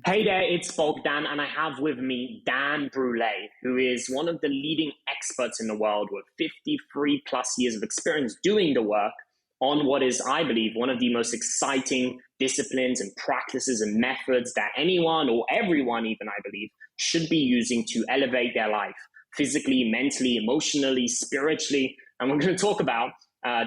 Hey there, it's Bogdan, and I have with me Dan Brulé, who is one of the leading experts in the world with 53 plus years of experience doing the work on what is, I believe, one of the most exciting disciplines and practices and methods that anyone or everyone, even I believe, should be using to elevate their life physically, mentally, emotionally, spiritually. And we're going to talk about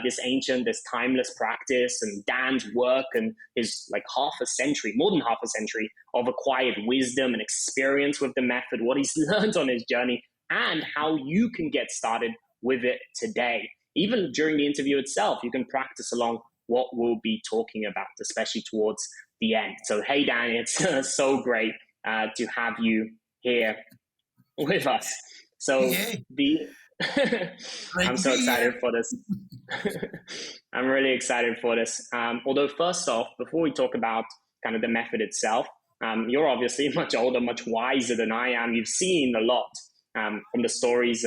this ancient, this timeless practice, and Dan's work and his like half a century, more than half a century of acquired wisdom and experience with the method, what he's learned on his journey, and how you can get started with it today. Even during the interview itself, you can practice along what we'll be talking about, especially towards the end. So, hey, Dan, it's so great to have you here with us. So, Yay. the Great I'm to so be excited here. for this. I'm really excited for this. Although, first off, before we talk about kind of the method itself, you're obviously much older, much wiser than I am. You've seen a lot from the stories.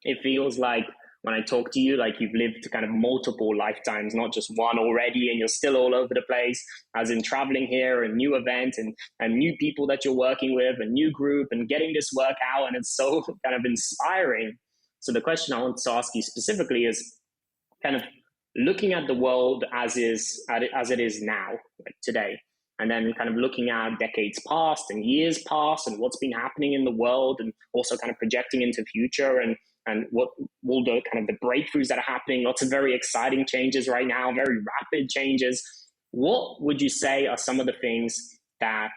It feels like when I talk to you, like you've lived kind of multiple lifetimes, not just one already, and you're still all over the place, as in traveling here and new event and new people that you're working with, a new group and getting this work out. And it's so kind of inspiring. So the question I want to ask you specifically is kind of looking at the world as it is now, like today, and then kind of looking at decades past and years past and what's been happening in the world, and also kind of projecting into future and what will the kind of the breakthroughs that are happening. Lots of very exciting changes right now, very rapid changes. What would you say are some of the things that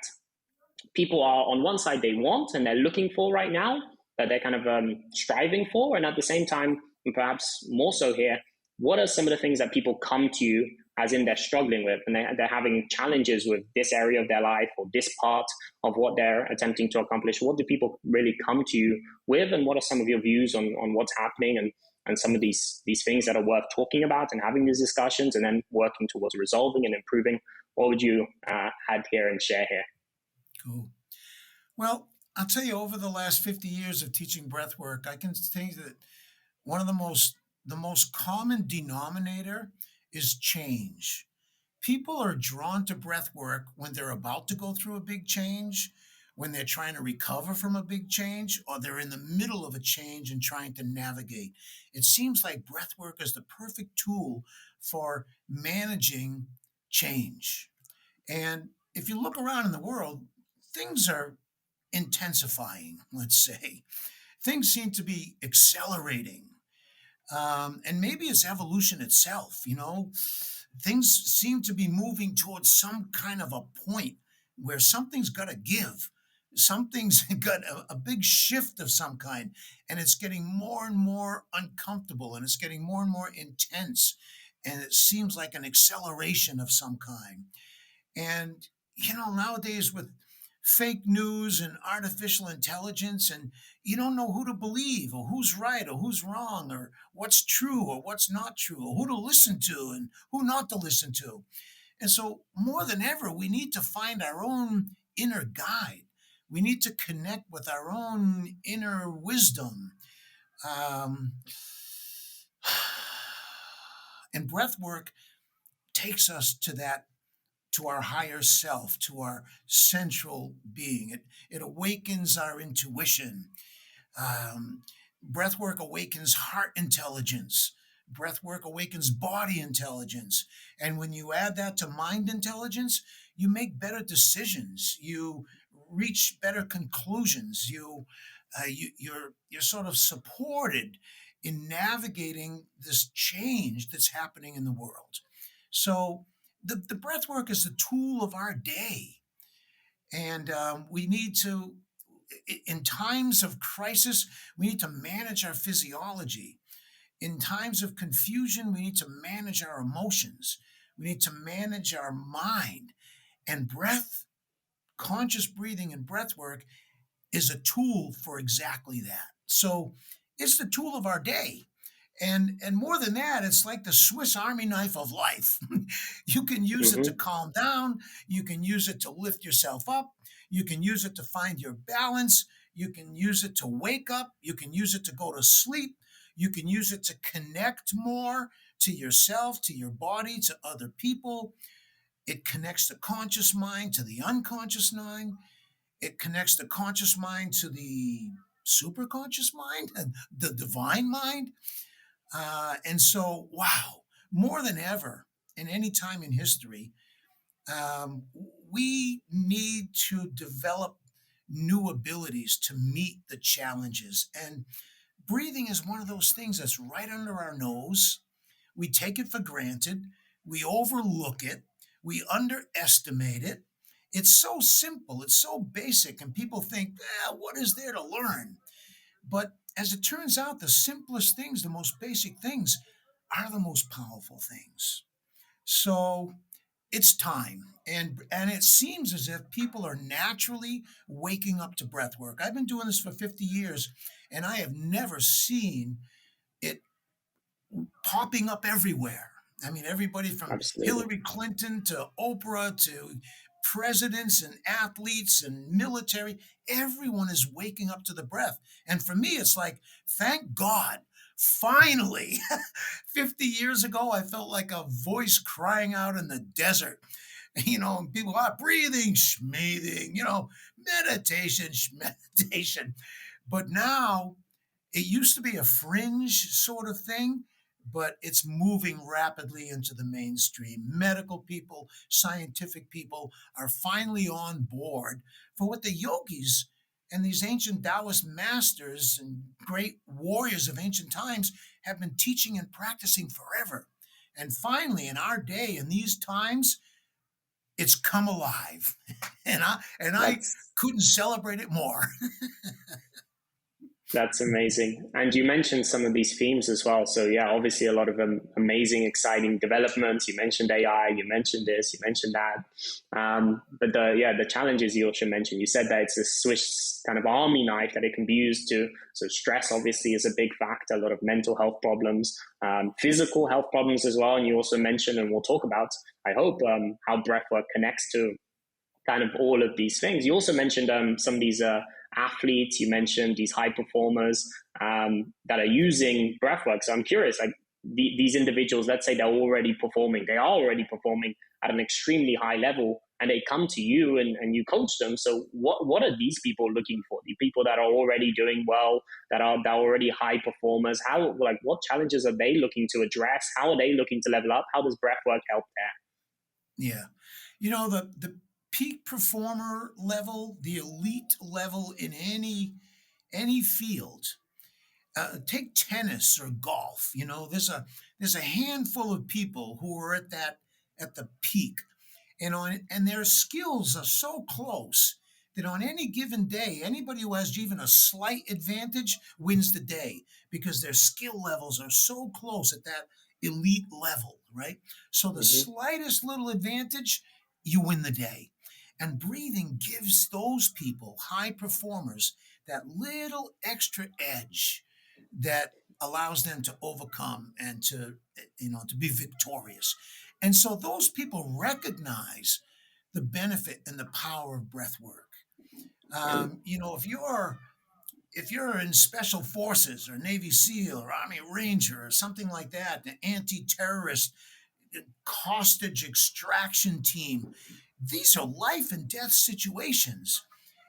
people are on one side they want and they're looking for right now, that they're kind of striving for, and at the same time, and perhaps more so here, what are some of the things that people come to you as in they're struggling with and they're having challenges with this area of their life or this part of what they're attempting to accomplish? What do people really come to you with, and what are some of your views on what's happening, and some of these things that are worth talking about and having these discussions and then working towards resolving and improving? What would you add here and share here? Cool. Well, I'll tell you, over the last 50 years of teaching breath work, I can think that one of the most common denominator is change. People are drawn to breath work when they're about to go through a big change, when they're trying to recover from a big change, or they're in the middle of a change and trying to navigate. It seems like breath work is the perfect tool for managing change. And if you look around in the world, things are intensifying, let's say. Things seem to be accelerating. And maybe it's evolution itself, things seem to be moving towards some kind of a point where something's got to give. Something's got a big shift of some kind, and it's getting more and more uncomfortable, and it's getting more and more intense, and it seems like an acceleration of some kind. And, nowadays with fake news and artificial intelligence, and you don't know who to believe or who's right or who's wrong or what's true or what's not true or who to listen to and who not to listen to. And so, more than ever, we need to find our own inner guide. We need to connect with our own inner wisdom. Um, and breath work takes us to our higher self, to our central being. It awakens our intuition. Um, Breathwork awakens heart intelligence. Breathwork awakens body intelligence. And when you add that to mind intelligence, you make better decisions. You reach better conclusions. You're sort of supported in navigating this change that's happening in the world. So the breath work is the tool of our day. And we need to, in times of crisis, we need to manage our physiology. In times of confusion, we need to manage our emotions. We need to manage our mind. And breath, conscious breathing and breath work is a tool for exactly that. So it's the tool of our day. And more than that, it's like the Swiss Army knife of life. You can use it to Mm-hmm. calm down. You can use it to lift yourself up. You can use it to find your balance. You can use it to wake up. You can use it to go to sleep. You can use it to connect more to yourself, to your body, to other people. It connects the conscious mind to the unconscious mind. It connects the conscious mind to the superconscious mind, the divine mind. And so, wow, more than ever in any time in history, we need to develop new abilities to meet the challenges. And breathing is one of those things that's right under our nose. We take it for granted, we overlook it, we underestimate it. It's so simple, it's so basic, and people think, what is there to learn? But as it turns out, the simplest things, the most basic things, are the most powerful things. So it's time. And it seems as if people are naturally waking up to breath work. I've been doing this for 50 years, and I have never seen it popping up everywhere. I mean, everybody from Absolutely. Hillary Clinton to Oprah to presidents and athletes and military, everyone is waking up to the breath. And for me, it's like, thank God, finally. 50 years ago, I felt like a voice crying out in the desert. And people are breathing, schmeathing, meditation, meditation. But now it used to be a fringe sort of thing, but it's moving rapidly into the mainstream. Medical people, scientific people are finally on board for what the yogis and these ancient Taoist masters and great warriors of ancient times have been teaching and practicing forever. And finally, in our day, in these times, it's come alive. And I That's couldn't celebrate it more. That's amazing. And you mentioned some of these themes as well. So yeah, obviously a lot of amazing, exciting developments. You mentioned AI, you mentioned this, you mentioned that. But the challenges you also mentioned. You said that it's a Swiss kind of army knife that it can be used to. So stress obviously is a big factor. A lot of mental health problems, physical health problems as well. And you also mentioned, and we'll talk about, I hope, how breathwork connects to kind of all of these things. You also mentioned some of these athletes. You mentioned these high performers that are using breathwork. So I'm curious, like these individuals, let's say they are already performing at an extremely high level, and they come to you and you coach them. So what are these people looking for? The people that are already doing well, that are already high performers. What challenges are they looking to address? How are they looking to level up? How does breathwork help there? Yeah. The peak performer level, the elite level in any field. Take tennis or golf. There's a handful of people who are at the peak, and their skills are so close that on any given day, anybody who has even a slight advantage wins the day because their skill levels are so close at that elite level, right? So the Mm-hmm. slightest little advantage, you win the day. And breathing gives those people, high performers, that little extra edge that allows them to overcome and to be victorious. And so those people recognize the benefit and the power of breath work. If you're in special forces or Navy SEAL or Army Ranger or something like that, the anti-terrorist hostage extraction team, these are life and death situations,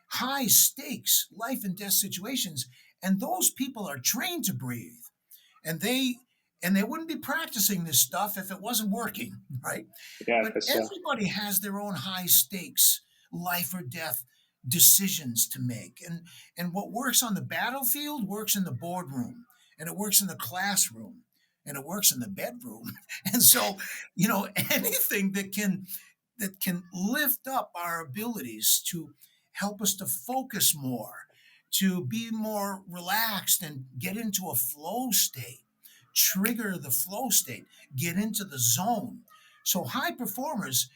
high stakes life and death situations, and those people are trained to breathe, and they wouldn't be practicing this stuff if it wasn't working, right? Yeah, But for sure. everybody has their own high stakes life or death decisions to make, and what works on the battlefield works in the boardroom, and it works in the classroom, and it works in the bedroom. And so, anything that can lift up our abilities to help us to focus more, to be more relaxed and get into a flow state, trigger the flow state, get into the zone. So high performers,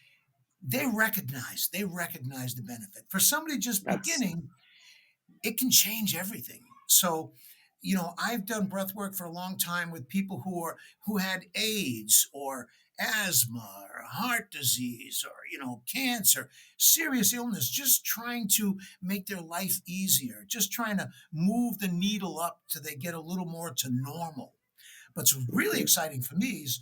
they recognize the benefit. For somebody just That's beginning, it can change everything. So, I've done breath work for a long time with people who had AIDS or asthma or heart disease or cancer, serious illness, just trying to make their life easier, just trying to move the needle up till they get a little more to normal. What's really exciting for me is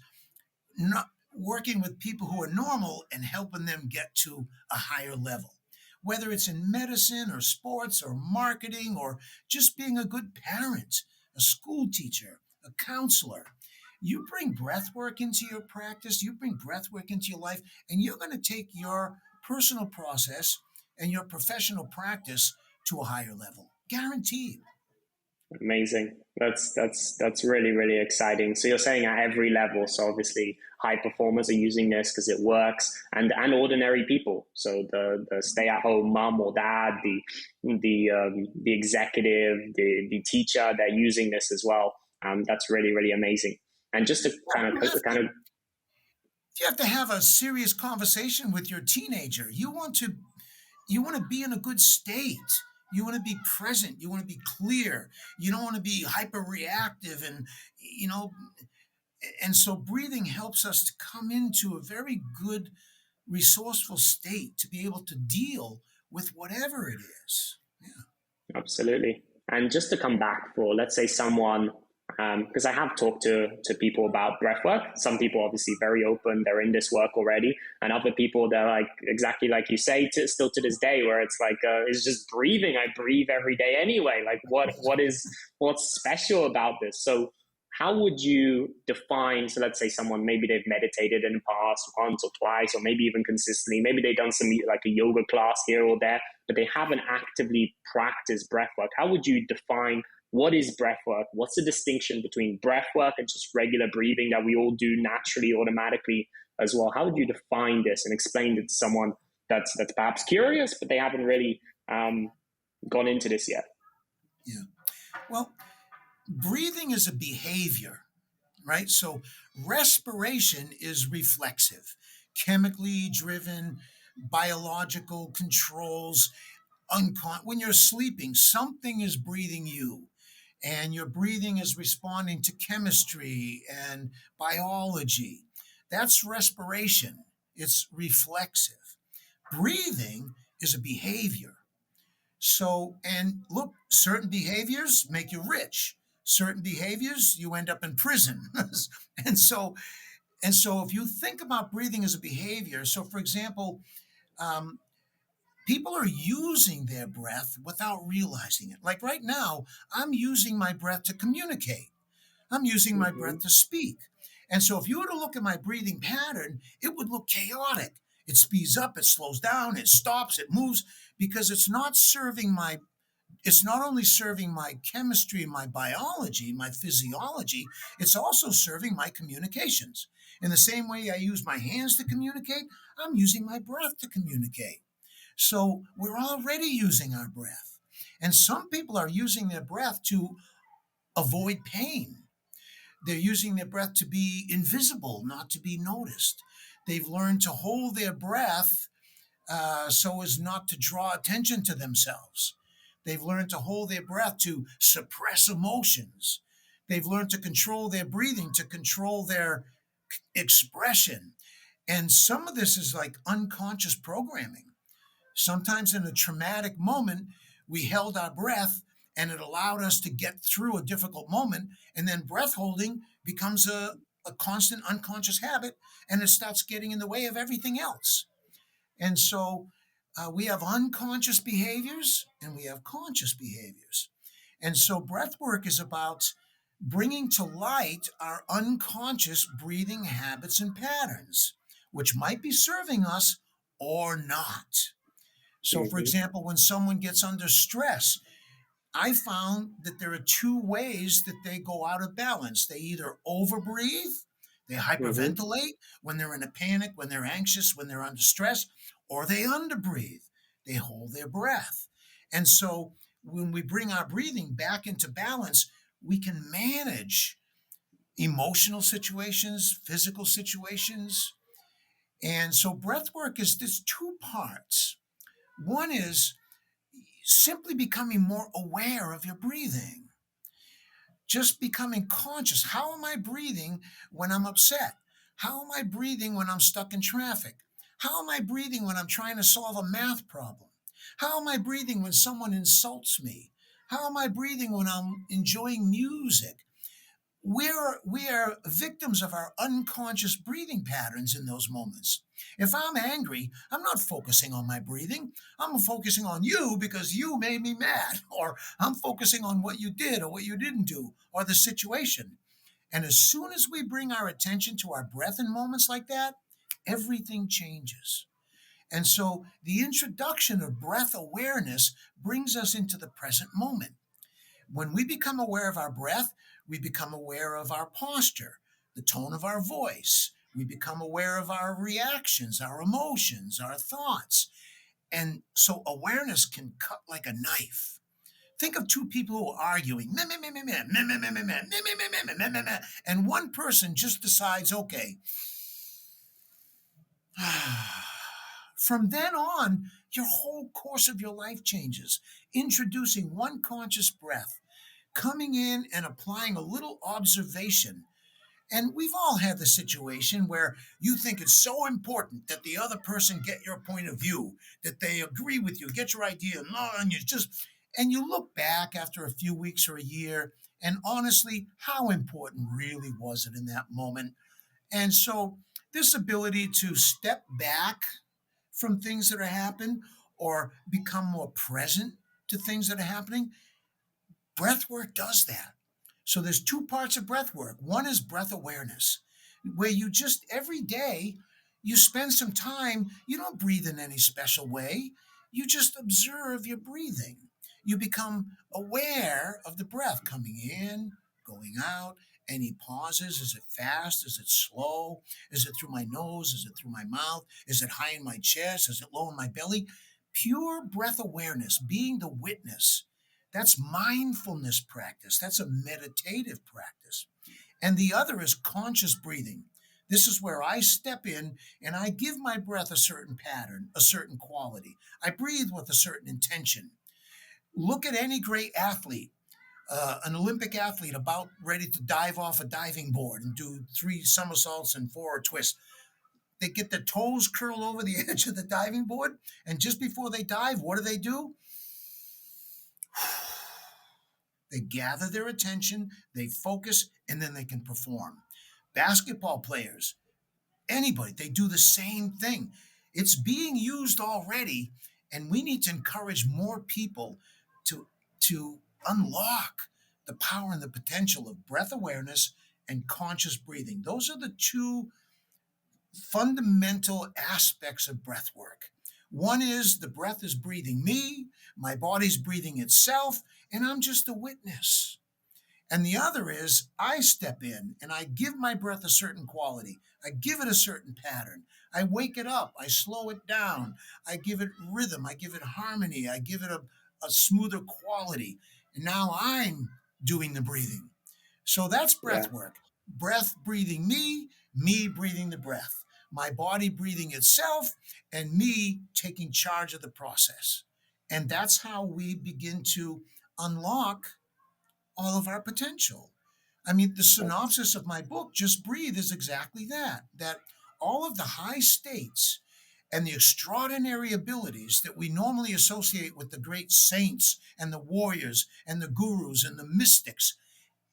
not working with people who are normal and helping them get to a higher level. Whether it's in medicine or sports or marketing or just being a good parent, a school teacher, a counselor, you bring breath work into your practice, you bring breath work into your life, and you're going to take your personal process and your professional practice to a higher level. Guaranteed. Amazing. That's really really exciting. So you're saying at every level. So obviously high performers are using this because it works, and ordinary people. So the stay at home mom or dad, the executive, the teacher, they're using this as well. That's really really amazing. And just to Well, kind of you have to have a serious conversation with your teenager. You want to be in a good state. You want to be present. You want to be clear. You don't want to be hyper reactive you know and so breathing helps us to come into a very good resourceful state to be able to deal with whatever it is. Yeah. Absolutely. And just to come back for, let's say, someone, because I have talked to people about breath work. Some people obviously very open, they're in this work already, and other people they're like exactly like you say, still to this day, where it's like it's just breathing. I breathe every day anyway. Like what's special about this? So how would you define? So let's say someone maybe they've meditated in the past once or twice, or maybe even consistently. Maybe they've done some like a yoga class here or there, but they haven't actively practiced breath work. How would you define what is breath work? What's the distinction between breath work and just regular breathing that we all do naturally, automatically as well? How would you define this and explain it to someone that's perhaps curious, but they haven't really gone into this yet? Yeah. Well, breathing is a behavior, right? So respiration is reflexive, chemically driven, biological controls. When you're sleeping, something is breathing you, and your breathing is responding to chemistry and biology. That's respiration. It's reflexive. Breathing is a behavior. So, and look, certain behaviors make you rich. Certain behaviors, you end up in prison. and so, and so, if you think about breathing as a behavior, so for example, um, people are using their breath without realizing it. Like right now, I'm using my breath to communicate. I'm using my breath Mm-hmm. to speak. And so if you were to look at my breathing pattern, it would look chaotic. It speeds up, it slows down, it stops, it moves because it's not only serving my chemistry, my biology, my physiology, it's also serving my communications. In the same way I use my hands to communicate, I'm using my breath to communicate. So we're already using our breath. And some people are using their breath to avoid pain. They're using their breath to be invisible, not to be noticed. They've learned to hold their breath so as not to draw attention to themselves. They've learned to hold their breath to suppress emotions. They've learned to control their breathing, to control their expression. And some of this is like unconscious programming. Sometimes in a traumatic moment, we held our breath and it allowed us to get through a difficult moment. And then breath holding becomes a constant unconscious habit and it starts getting in the way of everything else. And so we have unconscious behaviors and we have conscious behaviors. And so breath work is about bringing to light our unconscious breathing habits and patterns, which might be serving us or not. So, for Mm-hmm. example, when someone gets under stress, I found that there are two ways that they go out of balance. They either overbreathe, they Mm-hmm. hyperventilate when they're in a panic, when they're anxious, when they're under stress, or they underbreathe. They hold their breath. And so when we bring our breathing back into balance, we can manage emotional situations, physical situations. And so breath work is this two parts. One is simply becoming more aware of your breathing, just becoming conscious. How am I breathing when I'm upset? How am I breathing when I'm stuck in traffic? How am I breathing when I'm trying to solve a math problem? How am I breathing when someone insults me? How am I breathing when I'm enjoying music? we are victims of our unconscious breathing patterns in those moments. If I'm angry, I'm not focusing on my breathing. I'm focusing on you because you made me mad, or I'm focusing on what you did or what you didn't do, or the situation. And as soon as we bring our attention to our breath in moments like that, everything changes. And so the introduction of breath awareness brings us into the present moment. When we become aware of our breath, we become aware of our posture, the tone of our voice. We become aware of our reactions, our emotions, our thoughts. And so awareness can cut like a knife. Think of two people who are arguing, meh, meh, meh, meh, meh, meh, meh, meh, meh, meh, meh, meh, meh, meh, meh, meh, meh, and one person just decides, okay, from then on, your whole course of your life changes, introducing one conscious breath, coming in and applying a little observation. And we've all had the situation where you think it's so important that the other person get your point of view, that they agree with you, get your idea, and and you look back after a few weeks or a year, and honestly, how important really was it in that moment? And so this ability to step back from things that are happening or become more present to things that are happening, breath work does that. So there's two parts of breath work. One is breath awareness, where you just every day you spend some time, you don't breathe in any special way. You just observe your breathing. You become aware of the breath coming in, going out, any pauses. Is it fast? Is it slow? Is it through my nose? Is it through my mouth? Is it high in my chest? Is it low in my belly? Pure breath awareness, being the witness, that's mindfulness practice. That's a meditative practice. And the other is conscious breathing. This is where I step in and I give my breath a certain pattern, a certain quality. I breathe with a certain intention. Look at any great athlete, an Olympic athlete about ready to dive off a diving board and do 3 somersaults and 4 twists. They get their toes curled over the edge of the diving board, and just before they dive, what do? They gather their attention, they focus, and then they can perform. Basketball players, anybody, they do the same thing. It's being used already, and we need to encourage more people to, to unlock the power and the potential of breath awareness and conscious breathing. Those are the two fundamental aspects of breath work. One is the breath is breathing me, my body's breathing itself, and I'm just a witness. And the other is I step in and I give my breath a certain quality. I give it a certain pattern. I wake it up. I slow it down. I give it rhythm. I give it harmony. I give it a smoother quality. And now I'm doing the breathing. So that's Yeah. breath work. Breath breathing me, me breathing the breath, my body breathing itself, and me taking charge of the process. And that's how we begin to unlock all of our potential. I mean, the That's synopsis of my book, Just Breathe, is exactly that, that all of the high states and the extraordinary abilities that we normally associate with the great saints and the warriors and the gurus and the mystics,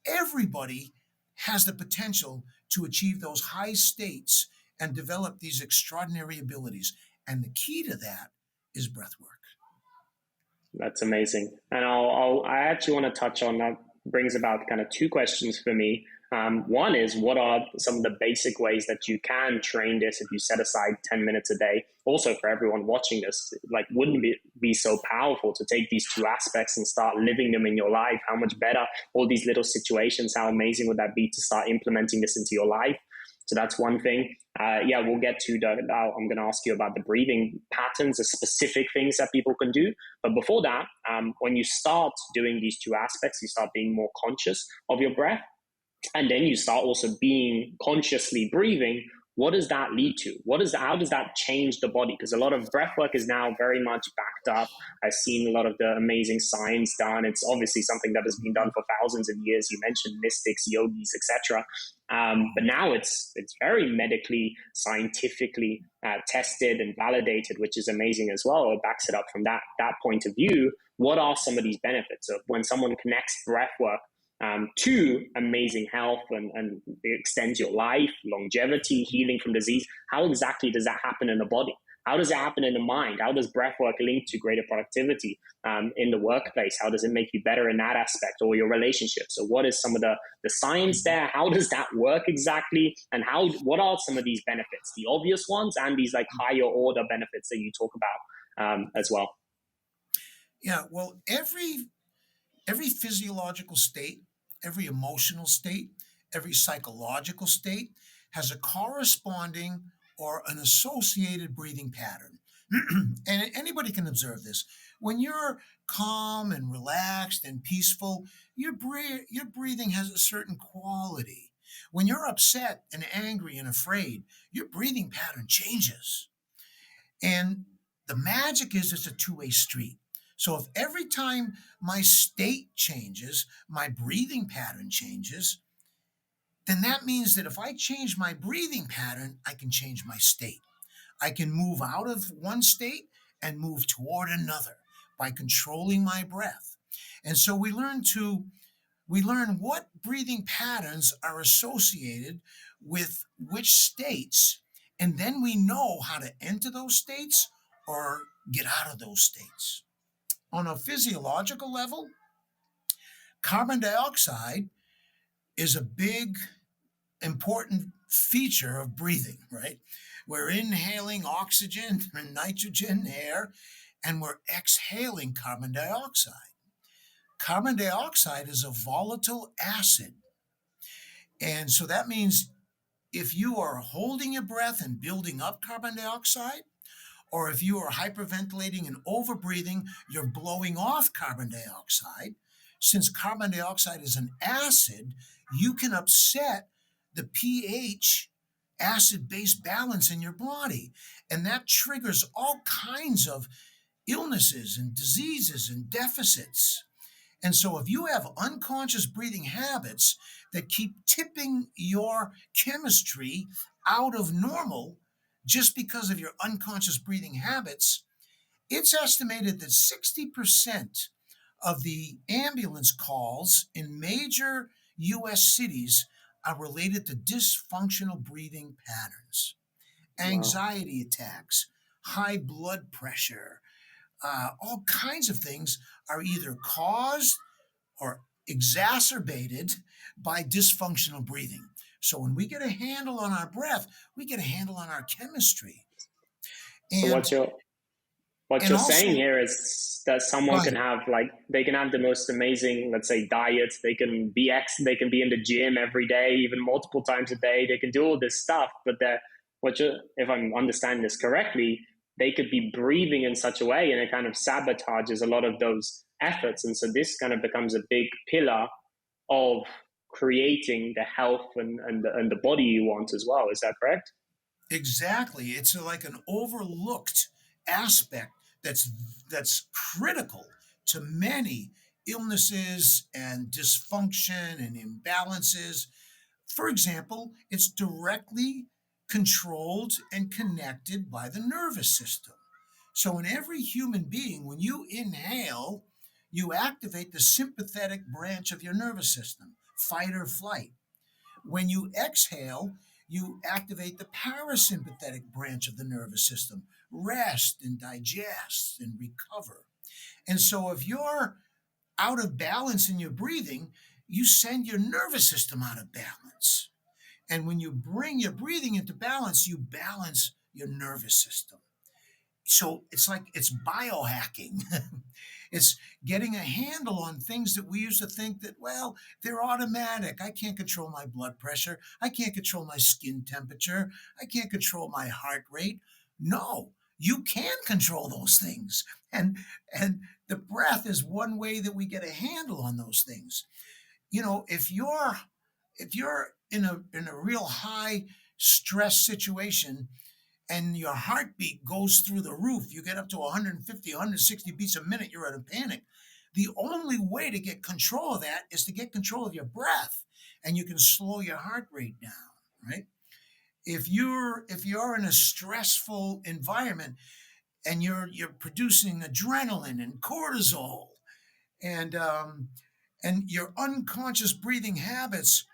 everybody has the potential to achieve those high states and develop these extraordinary abilities. And the key to that is breath work. That's amazing. And I actually want to touch on that. Brings about kind of two questions for me. One is, what are some of the basic ways that you can train this if you set aside 10 minutes a day? Also, for everyone watching this, like, wouldn't it be so powerful to take these two aspects and start living them in your life? How much better all these little situations, how amazing would that be to start implementing this into your life? So that's one thing. Yeah, we'll get to I'm going to ask you about the breathing patterns, the specific things that people can do. But before that, when you start doing these two aspects, you start being more conscious of your breath, and then you start also being consciously breathing. What does that lead to? How does that change the body? Because a lot of breath work is now very much backed up. I've seen a lot of the amazing science done. It's obviously something that has been done for thousands of years. You mentioned mystics, yogis, etc. But now it's very medically, scientifically tested and validated, which is amazing as well. It backs it up from that point of view. What are some of these benefits of when someone connects breath work to amazing health and it extends your life, longevity, healing from disease. How exactly does that happen in the body? How does it happen in the mind? How does breath work link to greater productivity in the workplace? How does it make you better in that aspect, or your relationships? So what is some of the science there? How does that work exactly? And what are some of these benefits, the obvious ones and these like higher order benefits that you talk about as well? Yeah, well, every physiological state, every emotional state, every psychological state has a corresponding or an associated breathing pattern. And anybody can observe this. When you're calm and relaxed and peaceful, your breathing has a certain quality. When you're upset and angry and afraid, your breathing pattern changes. And the magic is it's a two-way street. So if every time my state changes, my breathing pattern changes, then that means that if I change my breathing pattern, I can change my state. I can move out of one state and move toward another by controlling my breath. And so we learn what breathing patterns are associated with which states, and then we know how to enter those states or get out of those states. On a physiological level, carbon dioxide is a big, important feature of breathing, right? We're inhaling oxygen and nitrogen air, and we're exhaling carbon dioxide. Carbon dioxide is a volatile acid. And so that means if you are holding your breath and building up carbon dioxide, or if you are hyperventilating and overbreathing, you're blowing off carbon dioxide. Since carbon dioxide is an acid, you can upset the pH acid base balance in your body. And that triggers all kinds of illnesses and diseases and deficits. And so, if you have unconscious breathing habits that keep tipping your chemistry out of normal just because of your unconscious breathing habits, it's estimated that 60% of the ambulance calls in major US cities are related to dysfunctional breathing patterns, Wow. anxiety attacks, high blood pressure, all kinds of things are either caused or exacerbated by dysfunctional breathing. So when we get a handle on our breath, we get a handle on our chemistry. So And what and you're saying also, here is that someone can right, have like they can have the most amazing, let's say, diets. They can be in the gym every day, even multiple times a day. They can do all this stuff, but if I'm understanding this correctly, they could be breathing in such a way, and it kind of sabotages a lot of those efforts. And so this kind of becomes a big pillar of creating the health and the body you want as well. Is that correct? exactly. It's like an overlooked aspect that's critical to many illnesses and dysfunction and imbalances. For example, it's directly controlled and connected by the nervous system. So, in every human being, when you inhale, you activate the sympathetic branch of your nervous system, fight or flight. When you exhale, you activate the parasympathetic branch of the nervous system, rest and digest and recover. And so, if you're out of balance in your breathing, you send your nervous system out of balance. And when you bring your breathing into balance, you balance your nervous system. So it's like it's biohacking. It's getting a handle on things that we used to think that, well, they're automatic. I can't control my blood pressure. I can't control my skin temperature. I can't control my heart rate. No, you can control those things. And the breath is one way that we get a handle on those things. You know, if you're in a real high stress situation and your heartbeat goes through the roof, you get up to 150, 160 beats a minute, you're in a panic. The only way to get control of that is to get control of your breath, and you can slow your heart rate down, right? If you're in a stressful environment and you're producing adrenaline and cortisol, and And your unconscious breathing habits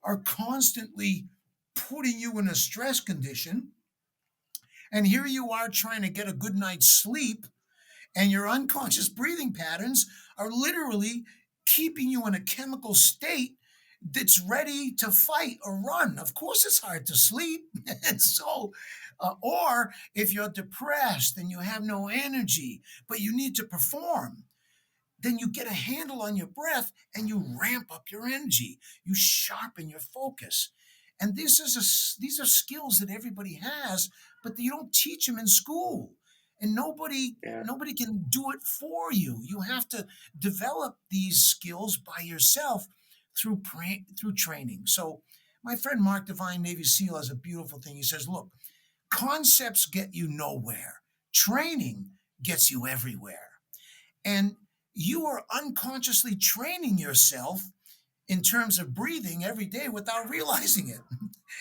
are constantly putting you in a stress condition. And here you are trying to get a good night's sleep, and your unconscious breathing patterns are literally keeping you in a chemical state that's ready to fight or run. Of course, it's hard to sleep. And so, or if you're depressed and you have no energy, but you need to perform, then you get a handle on your breath and you ramp up your energy. You sharpen your focus. And these are skills that everybody has, but you don't teach them in school. And Yeah. nobody can do it for you. You have to develop these skills by yourself through training. So my friend Mark Devine, Navy SEAL, has a beautiful thing. He says, look, concepts get you nowhere. Training gets you everywhere. And you are unconsciously training yourself in terms of breathing every day without realizing it.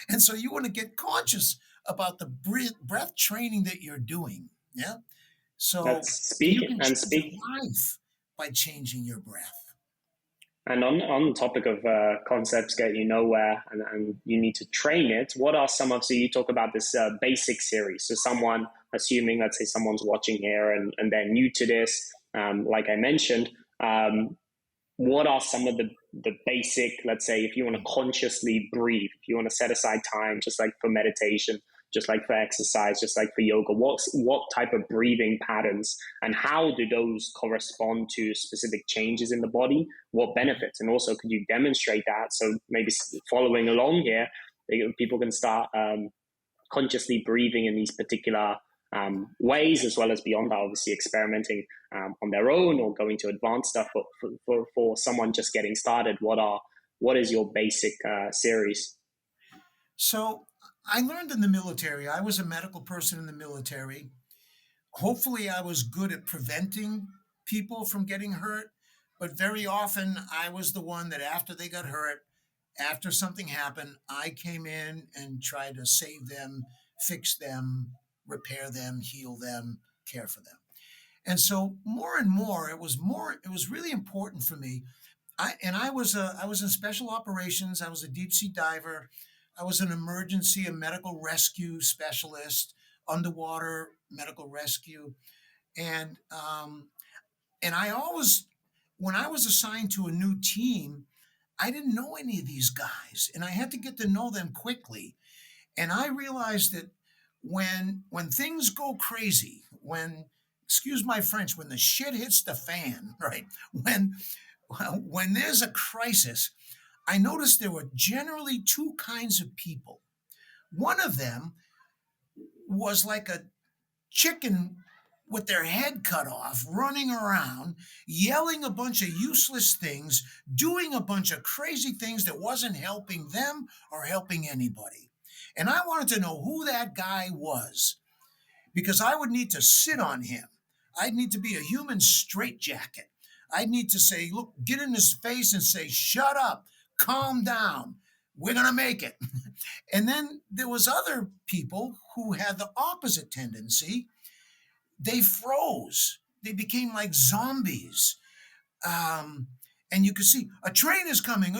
And so you want to get conscious about the breath training that you're doing. Yeah. So, That's and you speak can and change your speak. life by changing your breath. And on the topic of concepts get you nowhere, and you need to train it. What are some of, so you talk about this basic series. So someone, assuming, let's say someone's watching here and they're new to this, like I mentioned, what are some of the basic, let's say, if you want to consciously breathe, if you want to set aside time, just like for meditation, just like for exercise, just like for yoga, what type of breathing patterns and how do those correspond to specific changes in the body? What benefits? And also, could you demonstrate that? So maybe following along here, people can start consciously breathing in these particular ways, as well as beyond that, obviously experimenting on their own or going to advanced stuff. But for someone just getting started, what is your basic series? So I learned in the military. I was a medical person in the military. Hopefully, I was good at preventing people from getting hurt, but very often I was the one that after they got hurt, after something happened, I came in and tried to save them, fix them, repair them, heal them, care for them. And so more and more, it was really important for me. I was in special operations. I was a deep sea diver. I was an emergency and medical rescue specialist, underwater medical rescue, and um, and I always, when I was assigned to a new team, I didn't know any of these guys, and I had to get to know them quickly. And I realized that when things go crazy, when, excuse my French, when the shit hits the fan, right? When there's a crisis, I noticed there were generally two kinds of people. One of them was like a chicken with their head cut off, running around, yelling a bunch of useless things, doing a bunch of crazy things that wasn't helping them or helping anybody. And I wanted to know who that guy was because I would need to sit on him. I'd need to be a human straitjacket. I'd need to say, look, get in his face and say, shut up, calm down. We're going to make it. And then there was other people who had the opposite tendency. They froze. They became like zombies. Um, and you could see a train is coming,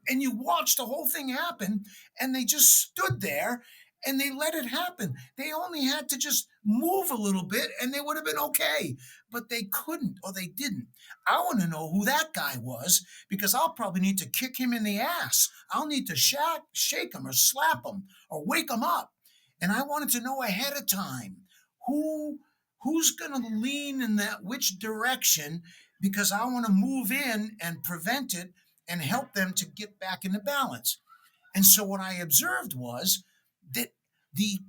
and you watched the whole thing happen, and they just stood there and they let it happen. They only had to just move a little bit and they would have been okay, but they couldn't or they didn't. I want to know who that guy was because I'll probably need to kick him in the ass. I'll need to shake him or slap him or wake him up. And I wanted to know ahead of time who who's going to lean in that which direction because I want to move in and prevent it and help them to get back into balance. And so what I observed was that the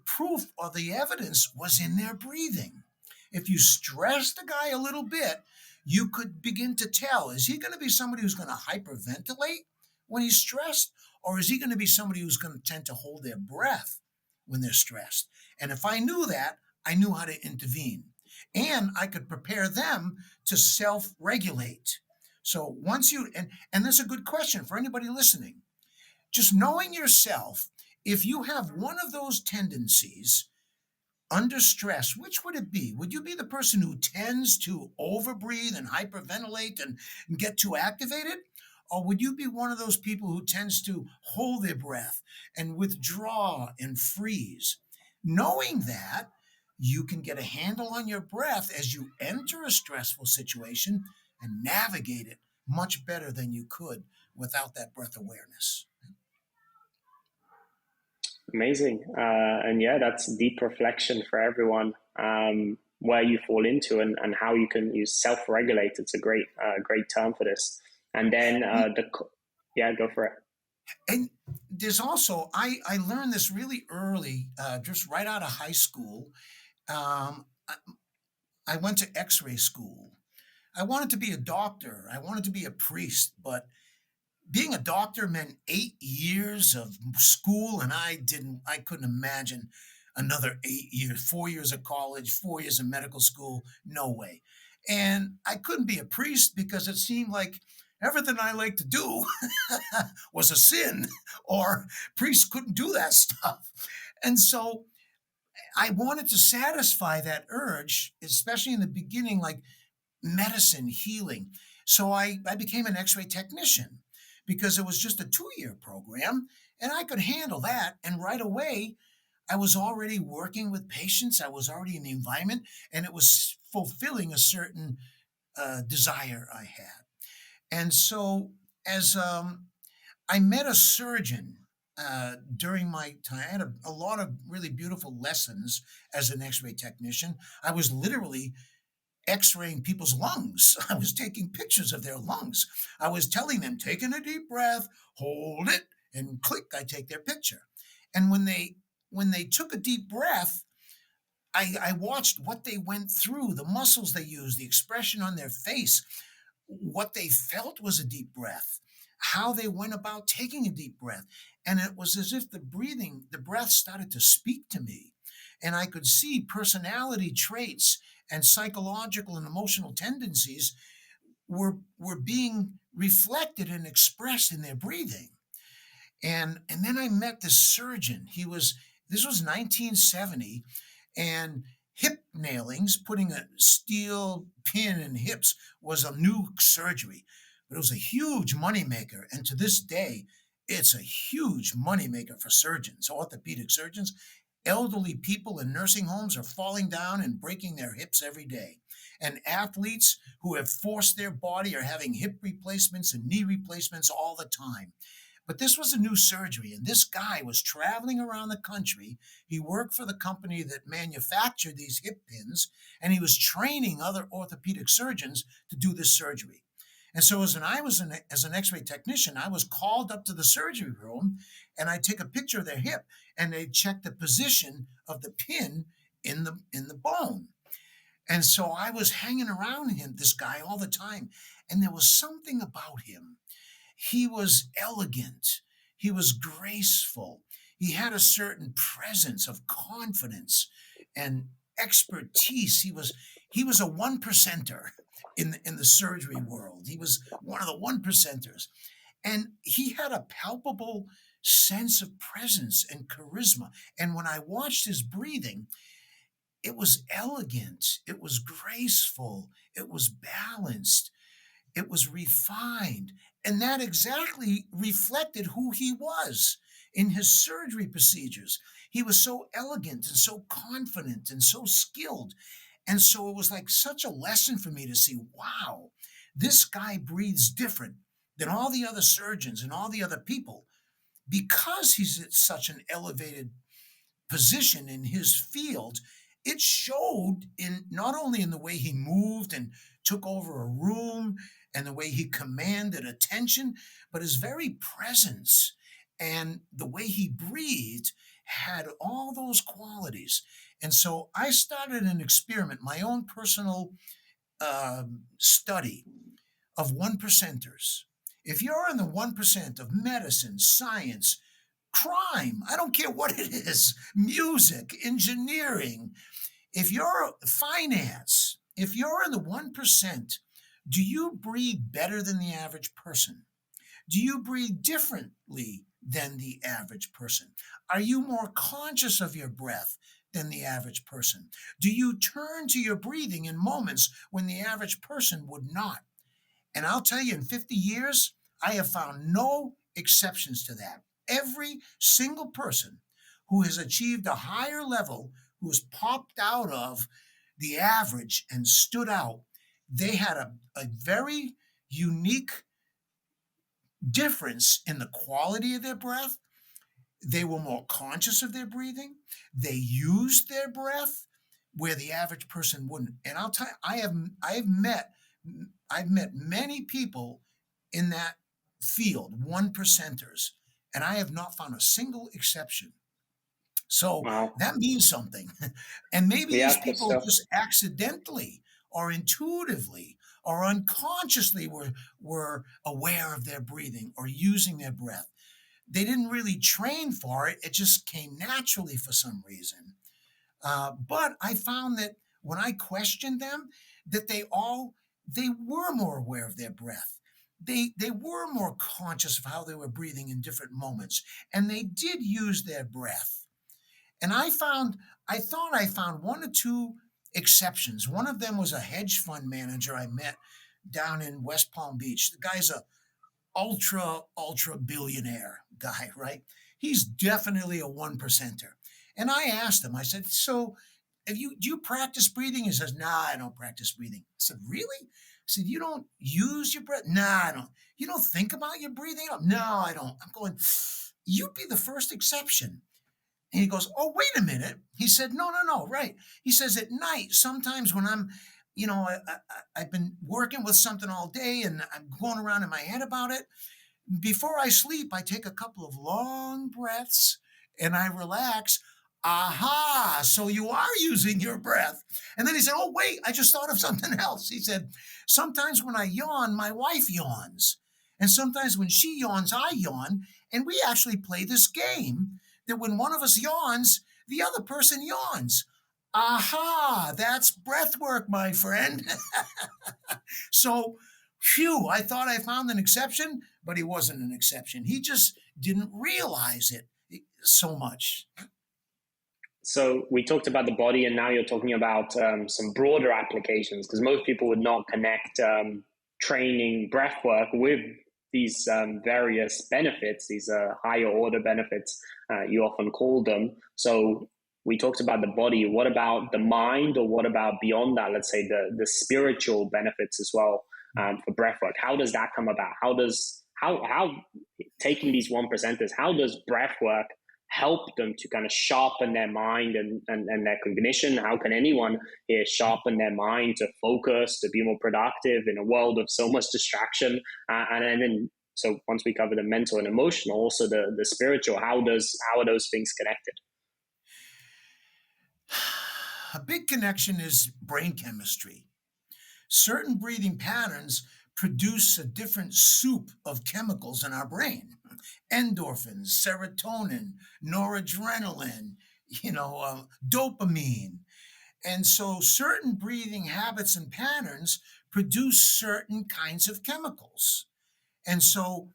proof or the evidence was in their breathing. If you stress the guy a little bit, you could begin to tell, is he going to be somebody who's going to hyperventilate when he's stressed? Or is he going to be somebody who's going to tend to hold their breath when they're stressed? And if I knew that, I knew how to intervene. And I could prepare them to self regulate. So once you, and that's a good question for anybody listening, just knowing yourself, if you have one of those tendencies, under stress, which would it be? Would you be the person who tends to overbreathe and hyperventilate and get too activated? Or would you be one of those people who tends to hold their breath and withdraw and freeze? Knowing that, you can get a handle on your breath as you enter a stressful situation and navigate it much better than you could without that breath awareness. Amazing. And yeah, that's deep reflection for everyone. Where you fall into and how you can use self-regulate. It's a great term for this. And then yeah, go for it. And there's also, I learned this really early, just right out of high school. I went to X-ray school. I wanted to be a doctor. I wanted to be a priest, but being a doctor meant 8 years of school, and I couldn't imagine another 8 years, 4 years of college, 4 years of medical school. No way. And I couldn't be a priest because it seemed like everything I liked to do was a sin, or priests couldn't do that stuff. And so I wanted to satisfy that urge, especially in the beginning, like medicine, healing. So I became an x ray technician because it was just a 2 year program and I could handle that. And right away, I was already working with patients, I was already in the environment, and it was fulfilling a certain desire I had. And so, as I met a surgeon during my time. I had a lot of really beautiful lessons as an x ray technician. I was literally x-raying people's lungs. I was taking pictures of their lungs. I was telling them, take in a deep breath, hold it, and click, I take their picture. And when they took a deep breath, I watched what they went through, the muscles they used, the expression on their face. What they felt was a deep breath, how they went about taking a deep breath. And it was as if the breath started to speak to me. And I could see personality traits and psychological and emotional tendencies were being reflected and expressed in their breathing. And then I met this surgeon. This was 1970, and hip nailings, putting a steel pin in hips, was a new surgery, but it was a huge moneymaker. And to this day, it's a huge moneymaker for surgeons, orthopedic surgeons. Elderly people in nursing homes are falling down and breaking their hips every day. And athletes who have forced their body are having hip replacements and knee replacements all the time. But this was a new surgery, and this guy was traveling around the country. He worked for the company that manufactured these hip pins, and he was training other orthopedic surgeons to do this surgery. And so, as an X-ray technician, I was called up to the surgery room, and I take a picture of their hip, and they check the position of the pin in the bone. And so I was hanging around this guy all the time, and there was something about him. He was elegant. He was graceful. He had a certain presence of confidence and expertise. He was a one percenter in the surgery world. He was one of the one percenters. And he had a palpable sense of presence and charisma. And when I watched his breathing, it was elegant, it was graceful, it was balanced, it was refined. And that exactly reflected who he was in his surgery procedures. He was so elegant and so confident and so skilled. And so it was like such a lesson for me to see, wow, this guy breathes different than all the other surgeons and all the other people because he's at such an elevated position in his field. It showed in not only in the way he moved and took over a room and the way he commanded attention, but his very presence and the way he breathed had all those qualities. And so I started an experiment, my own personal study of one percenters. If you're in the 1% of medicine, science, crime, I don't care what it is, music, engineering, if you're finance, if you're in the 1%, do you breathe better than the average person? Do you breathe differently than the average person? Are you more conscious of your breath than the average person? Do you turn to your breathing in moments when the average person would not? And I'll tell you, in 50 years, I have found no exceptions to that. Every single person who has achieved a higher level, who has popped out of the average and stood out, they had a very unique difference in the quality of their breath. They were more conscious of their breathing. They used their breath where the average person wouldn't. And I'll tell you, I've met many people in that field, one percenters, and I have not found a single exception. So Wow. that means something. And maybe Yeah, these for people sure. just accidentally or intuitively or unconsciously were aware of their breathing or using their breath. They didn't really train for it. It just came naturally for some reason. But I found that when I questioned them, that they were more aware of their breath. They were more conscious of how they were breathing in different moments, and they did use their breath. And I thought I found one or two exceptions. One of them was a hedge fund manager I met down in West Palm Beach. The guy's a ultra billionaire guy, right? He's definitely a one percenter. And I asked him, I said, so if you do you practice breathing? He says, nah, I don't practice breathing. I said, really? I said, you don't use your breath? Nah, I don't. You don't think about your breathing? No, I don't. I'm going, you'd be the first exception. And he goes, oh, wait a minute. He said, no, right. He says, at night, sometimes when I've been working with something all day and I'm going around in my head about it, before I sleep, I take a couple of long breaths and I relax. Aha, so you are using your breath. And then he said, oh, wait, I just thought of something else. He said, sometimes when I yawn, my wife yawns. And sometimes when she yawns, I yawn. And we actually play this game that when one of us yawns, the other person yawns. Aha, that's breath work, my friend. So, phew, I thought I found an exception, but he wasn't an exception. He just didn't realize it so much. So we talked about the body, and now you're talking about some broader applications because most people would not connect training breath work with these various benefits, these higher order benefits, you often call them. So we talked about the body. What about the mind, or what about beyond that? Let's say the spiritual benefits as well for breath work. How does that come about? How taking these one percenters? How does breath work help them to kind of sharpen their mind and their cognition? How can anyone here sharpen their mind to focus, to be more productive in a world of so much distraction? And then, so once we cover the mental and emotional, also the spiritual, how are those things connected? A big connection is brain chemistry. Certain breathing patterns produce a different soup of chemicals in our brain: endorphins, serotonin, noradrenaline, dopamine. And so certain breathing habits and patterns produce certain kinds of chemicals. And so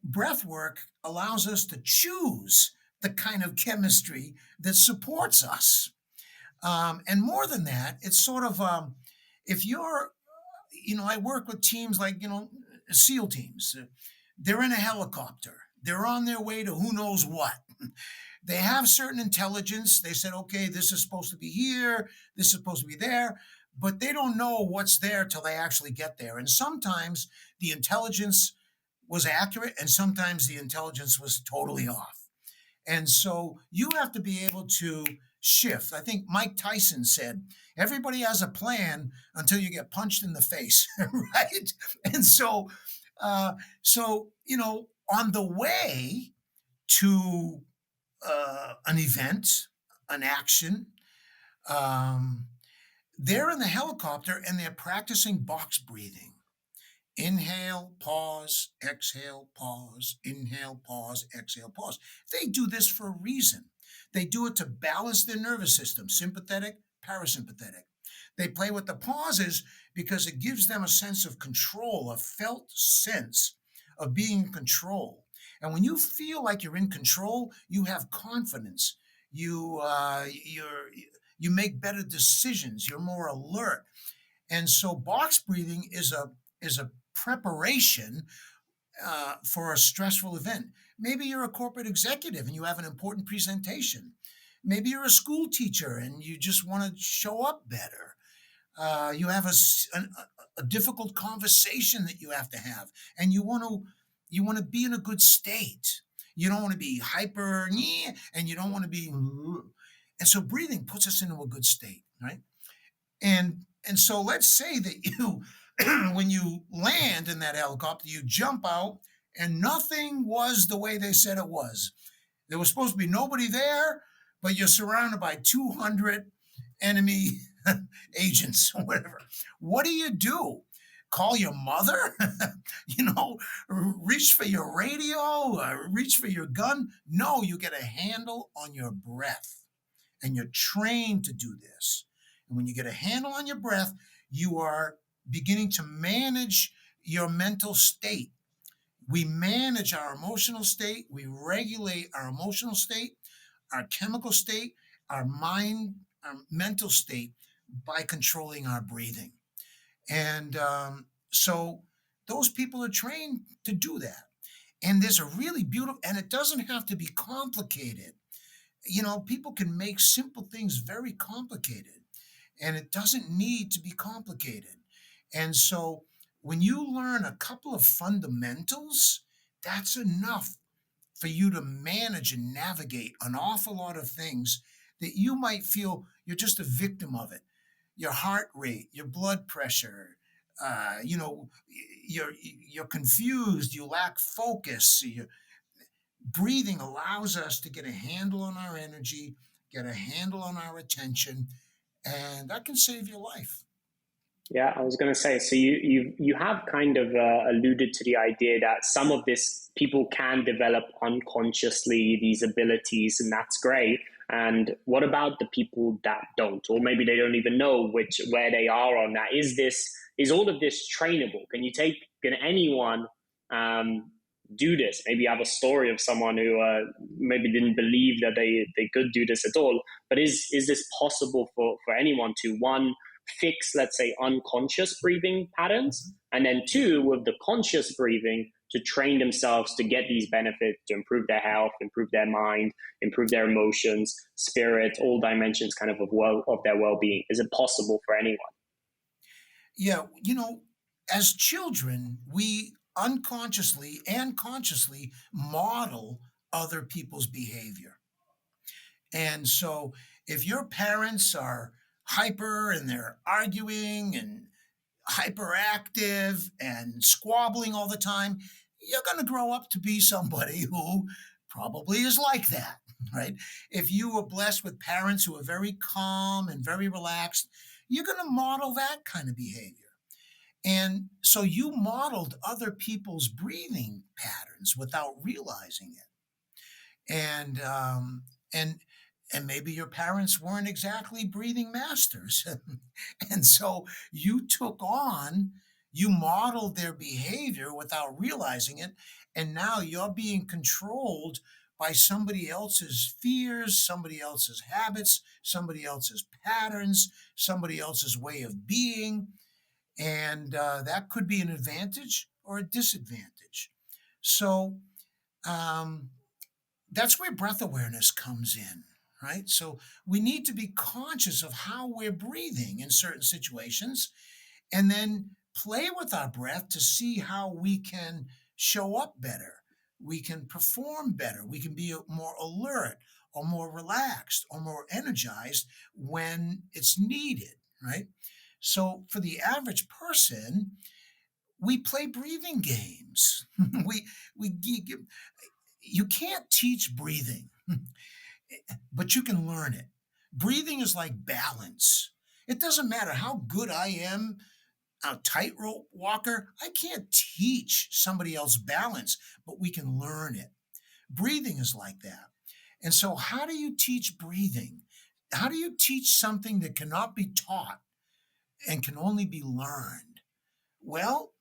breath work allows us to choose the kind of chemistry that supports us. And more than that, it's sort of if you're, I work with teams like, SEAL teams. They're in a helicopter. They're on their way to who knows what. They have certain intelligence. They said, okay, this is supposed to be here, this is supposed to be there, but they don't know what's there till they actually get there. And sometimes the intelligence was accurate, and sometimes the intelligence was totally off. And so you have to be able to shift. I think Mike Tyson said, everybody has a plan until you get punched in the face, right? And on the way to an event, an action, um, they're in the helicopter and they're practicing box breathing. Inhale, pause, exhale, pause, inhale, pause, exhale, pause. They do this for a reason. They do it to balance their nervous system, sympathetic, parasympathetic. They play with the pauses because it gives them a sense of control, a felt sense of being in control. And when you feel like you're in control, you have confidence. you make better decisions. You're more alert. And so box breathing is a preparation for a stressful event. Maybe you're a corporate executive and you have an important presentation. Maybe you're a school teacher and you just want to show up better. You have a difficult conversation that you have to have, and you want to be in a good state. You don't want to be hyper, and you don't want to be, and so breathing puts us into a good state, right? And so let's say that you when you land in that helicopter, you jump out and nothing was the way they said it was. There was supposed to be nobody there, but you're surrounded by 200 enemy agents or whatever. What do you do? Call your mother? you know, reach for your radio, reach for your gun? No, you get a handle on your breath, and you're trained to do this. And when you get a handle on your breath, you are beginning to manage your mental state. We manage our emotional state, we regulate our emotional state, our chemical state, our mind, our mental state by controlling our breathing. And so those people are trained to do that. And there's a really beautiful, and it doesn't have to be complicated. People can make simple things very complicated, and it doesn't need to be complicated. And so when you learn a couple of fundamentals, that's enough for you to manage and navigate an awful lot of things that you might feel you're just a victim of it. Your heart rate, your blood pressure, you're confused, you lack focus. Breathing allows us to get a handle on our energy, get a handle on our attention, and that can save your life. Yeah, I was going to say. So you have kind of alluded to the idea that some of this people can develop unconsciously these abilities, and that's great. And what about the people that don't, or maybe they don't even know where they are on that? Is all of this trainable? Can anyone do this? Maybe you have a story of someone who maybe didn't believe that they could do this at all. But is this possible for anyone to, one, fix, let's say, unconscious breathing patterns, and then two, with the conscious breathing, to train themselves to get these benefits, to improve their health, improve their mind, improve their emotions, spirit, all dimensions kind of their well-being? Is it possible for anyone? Yeah, as children, we unconsciously and consciously model other people's behavior. And so if your parents are hyper and they're arguing and hyperactive and squabbling all the time, you're going to grow up to be somebody who probably is like that, right? If you were blessed with parents who are very calm and very relaxed, you're going to model that kind of behavior. And so you modeled other people's breathing patterns without realizing it. And and and maybe your parents weren't exactly breathing masters. And so you modeled their behavior without realizing it, and now you're being controlled by somebody else's fears, somebody else's habits, somebody else's patterns, somebody else's way of being, and that could be an advantage or a disadvantage. So um, that's where breath awareness comes in, right? So we need to be conscious of how we're breathing in certain situations, and then play with our breath to see how we can show up better. We can perform better. We can be more alert or more relaxed or more energized when it's needed, right? So for the average person, we play breathing games. we You can't teach breathing, but you can learn it. Breathing is like balance. It doesn't matter how good I am, a tightrope walker. I can't teach somebody else balance, but we can learn it. Breathing is like that. And so, how do you teach breathing? How do you teach something that cannot be taught and can only be learned? Well,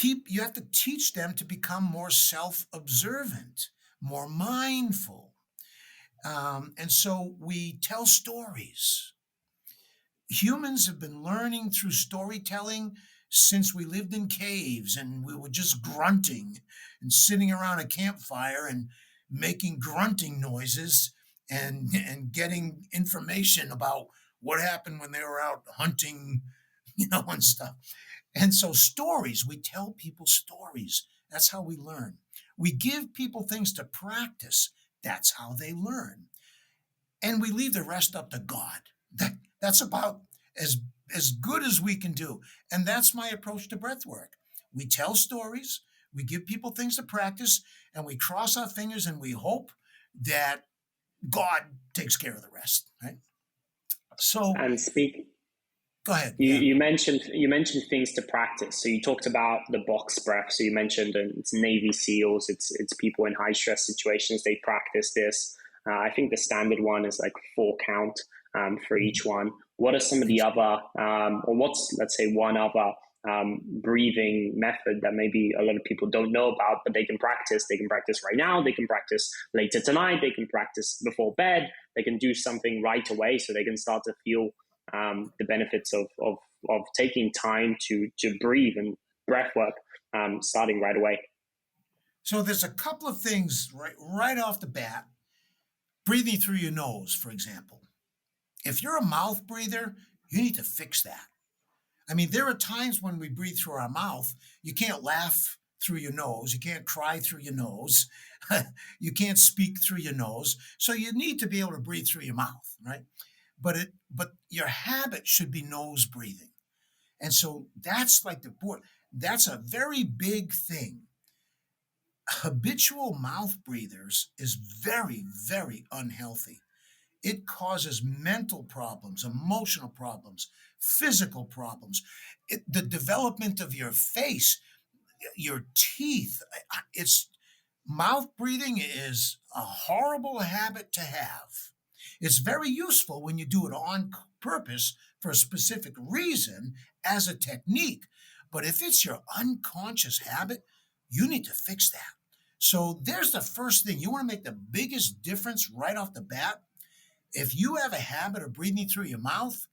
you have to teach them to become more self observant, more mindful. And so we tell stories. Humans have been learning through storytelling since we lived in caves and we were just grunting and sitting around a campfire and making grunting noises and getting information about what happened when they were out hunting, and stuff. And so stories, we tell people stories. That's how we learn. We give people things to practice. That's how they learn. And we leave the rest up to God. That's about as as good as we can do. And that's my approach to breath work. We tell stories, we give people things to practice, and we cross our fingers and we hope that God takes care of the rest. Right. So And speak. go ahead. You, Yeah. you mentioned things to practice. So you talked about the box breath. So you mentioned it's Navy SEALs, it's people in high stress situations. They practice this. I think the standard one is like 4 count for each one. What are some of the other, or what's, let's say, one other breathing method that maybe a lot of people don't know about, but they can practice? They can practice right now. They can practice later tonight. They can practice before bed. They can do something right away so they can start to feel the benefits of taking time to breathe and breath work starting right away. So there's a couple of things right off the bat. Breathing through your nose, for example. If you're a mouth breather, you need to fix that. I mean, there are times when we breathe through our mouth. You can't laugh through your nose. You can't cry through your nose. You can't speak through your nose. So you need to be able to breathe through your mouth, right? But your habit should be nose breathing. And so that's like that's a very big thing. Habitual mouth breathers is very, very unhealthy. It causes mental problems, emotional problems, physical problems, the development of your face, your teeth. It's Mouth breathing is a horrible habit to have. It's very useful when you do it on purpose for a specific reason as a technique. But if it's your unconscious habit, you need to fix that. So there's the first thing. You want to make the biggest difference right off the bat. If you have a habit of breathing through your mouth,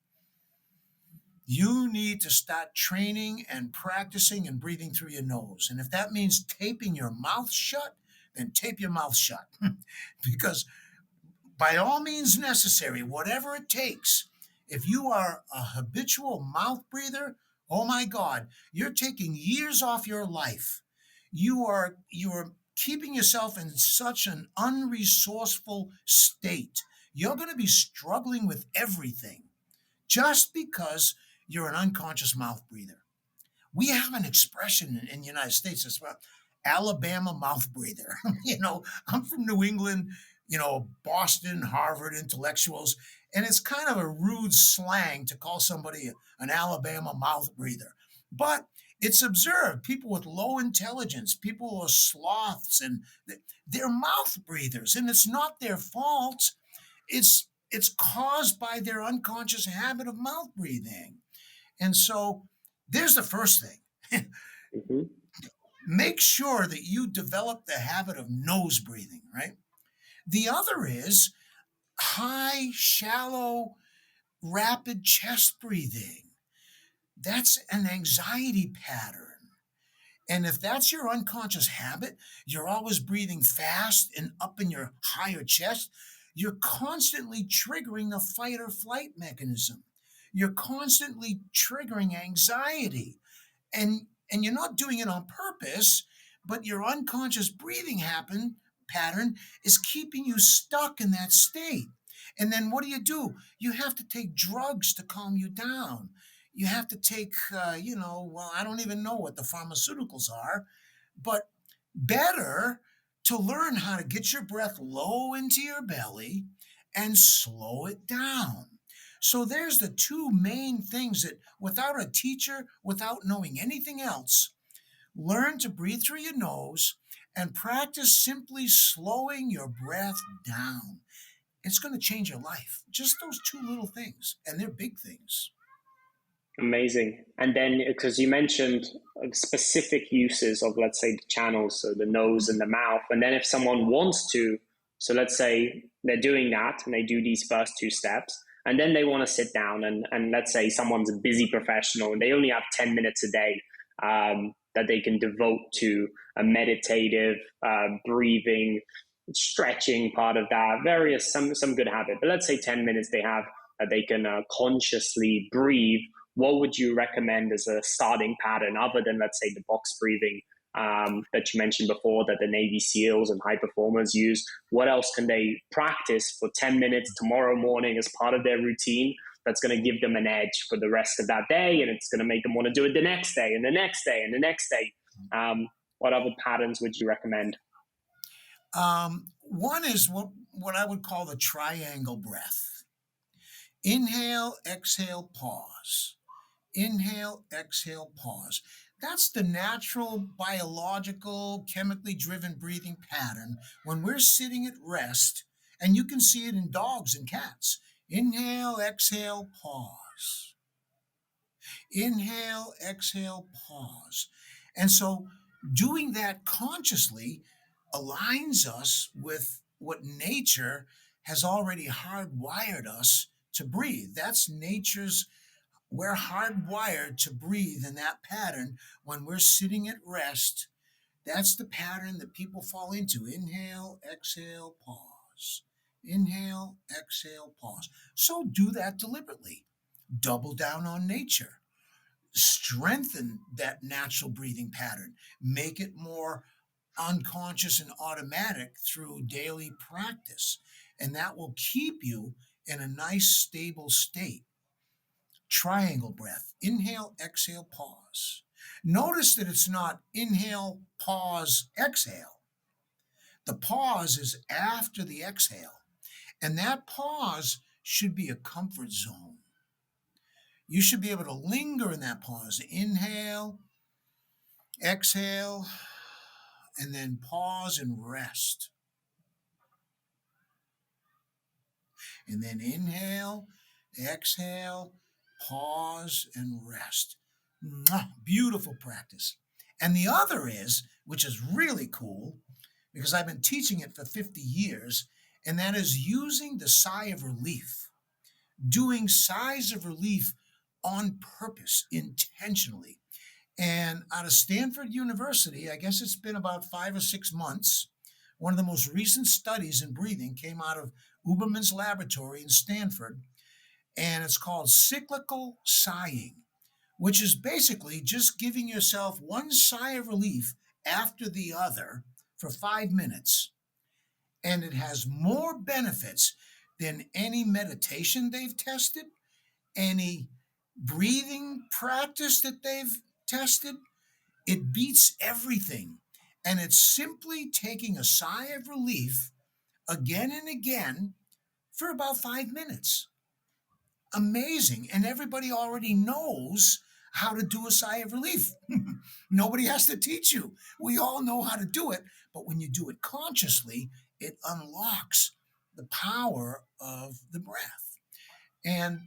you need to start training and practicing and breathing through your nose. And if that means taping your mouth shut, then tape your mouth shut. Because by all means necessary, whatever it takes, if you are a habitual mouth breather, oh my God, you're taking years off your life. You are keeping yourself in such an unresourceful state. You're going to be struggling with everything just because you're an unconscious mouth breather. We have an expression in the United States that's about Alabama mouth breather. I'm from New England, Boston, Harvard intellectuals, and it's kind of a rude slang to call somebody an Alabama mouth breather. But it's observed. People with low intelligence, people who are sloths, and they're mouth breathers, and it's not their fault. It's caused by their unconscious habit of mouth breathing. And so there's the first thing. Mm-hmm. Make sure that you develop the habit of nose breathing, right? The other is high, shallow, rapid chest breathing. That's an anxiety pattern. And if that's your unconscious habit, you're always breathing fast and up in your higher chest, you're constantly triggering the fight or flight mechanism. You're constantly triggering anxiety. And you're not doing it on purpose, but your unconscious breathing pattern is keeping you stuck in that state. And then what do? You have to take drugs to calm you down. You have to take, well, I don't even know what the pharmaceuticals are, but better to learn how to get your breath low into your belly and slow it down. So there's the two main things that without a teacher, without knowing anything else, learn to breathe through your nose and practice simply slowing your breath down. It's going to change your life. Just those two little things, and they're big things. Amazing. And then, because you mentioned specific uses of, let's say, the channels, so the nose and the mouth. And then if someone wants to So let's say they're doing that and they do these first two steps, and then they want to sit down and let's say someone's a busy professional and they only have 10 minutes a day that they can devote to a meditative breathing, stretching part of that, various some good habit. But let's say 10 minutes they have that they can consciously breathe. What would you recommend as a starting pattern other than, let's say, the box breathing that you mentioned before that the Navy SEALs and high performers use? What else can they practice for 10 minutes tomorrow morning as part of their routine that's going to give them an edge for the rest of that day, and it's going to make them want to do it the next day and the next day and the next day? What other patterns would you recommend? One is what I would call the triangle breath. Inhale, exhale, pause. Inhale, exhale, pause. That's the natural, biological, chemically driven breathing pattern when we're sitting at rest, and you can see it in dogs and cats. Inhale, exhale, pause. Inhale, exhale, pause. And so doing that consciously aligns us with what nature has already hardwired us to breathe. That's nature's, we're hardwired to breathe in that pattern when we're sitting at rest. That's the pattern that people fall into. Inhale, exhale, pause. Inhale, exhale, pause. So do that deliberately. Double down on nature. Strengthen that natural breathing pattern. Make it more unconscious and automatic through daily practice. And that will keep you in a nice, stable state. Triangle breath. Inhale, exhale, pause. Notice that it's not inhale, pause, exhale. The pause is after the exhale. And that pause should be a comfort zone. You should be able to linger in that pause. Inhale, exhale, and then pause and rest. And then inhale, exhale, pause, and rest. Mwah, beautiful practice. And the other is, which is really cool, because I've been teaching it for 50 years, and that is using the sigh of relief, doing sighs of relief on purpose, intentionally. And out of Stanford University, I guess it's been about 5 or 6 months, one of the most recent studies in breathing came out of Uberman's laboratory in Stanford, and it's called cyclical sighing, which is basically just giving yourself one sigh of relief after the other for 5 minutes. And it has more benefits than any meditation they've tested, any breathing practice that they've tested. It beats everything. And it's simply taking a sigh of relief again and again for about 5 minutes. Amazing. And everybody already knows how to do a sigh of relief. Nobody has to teach you. We all know how to do it. But when you do it consciously, it unlocks the power of the breath. And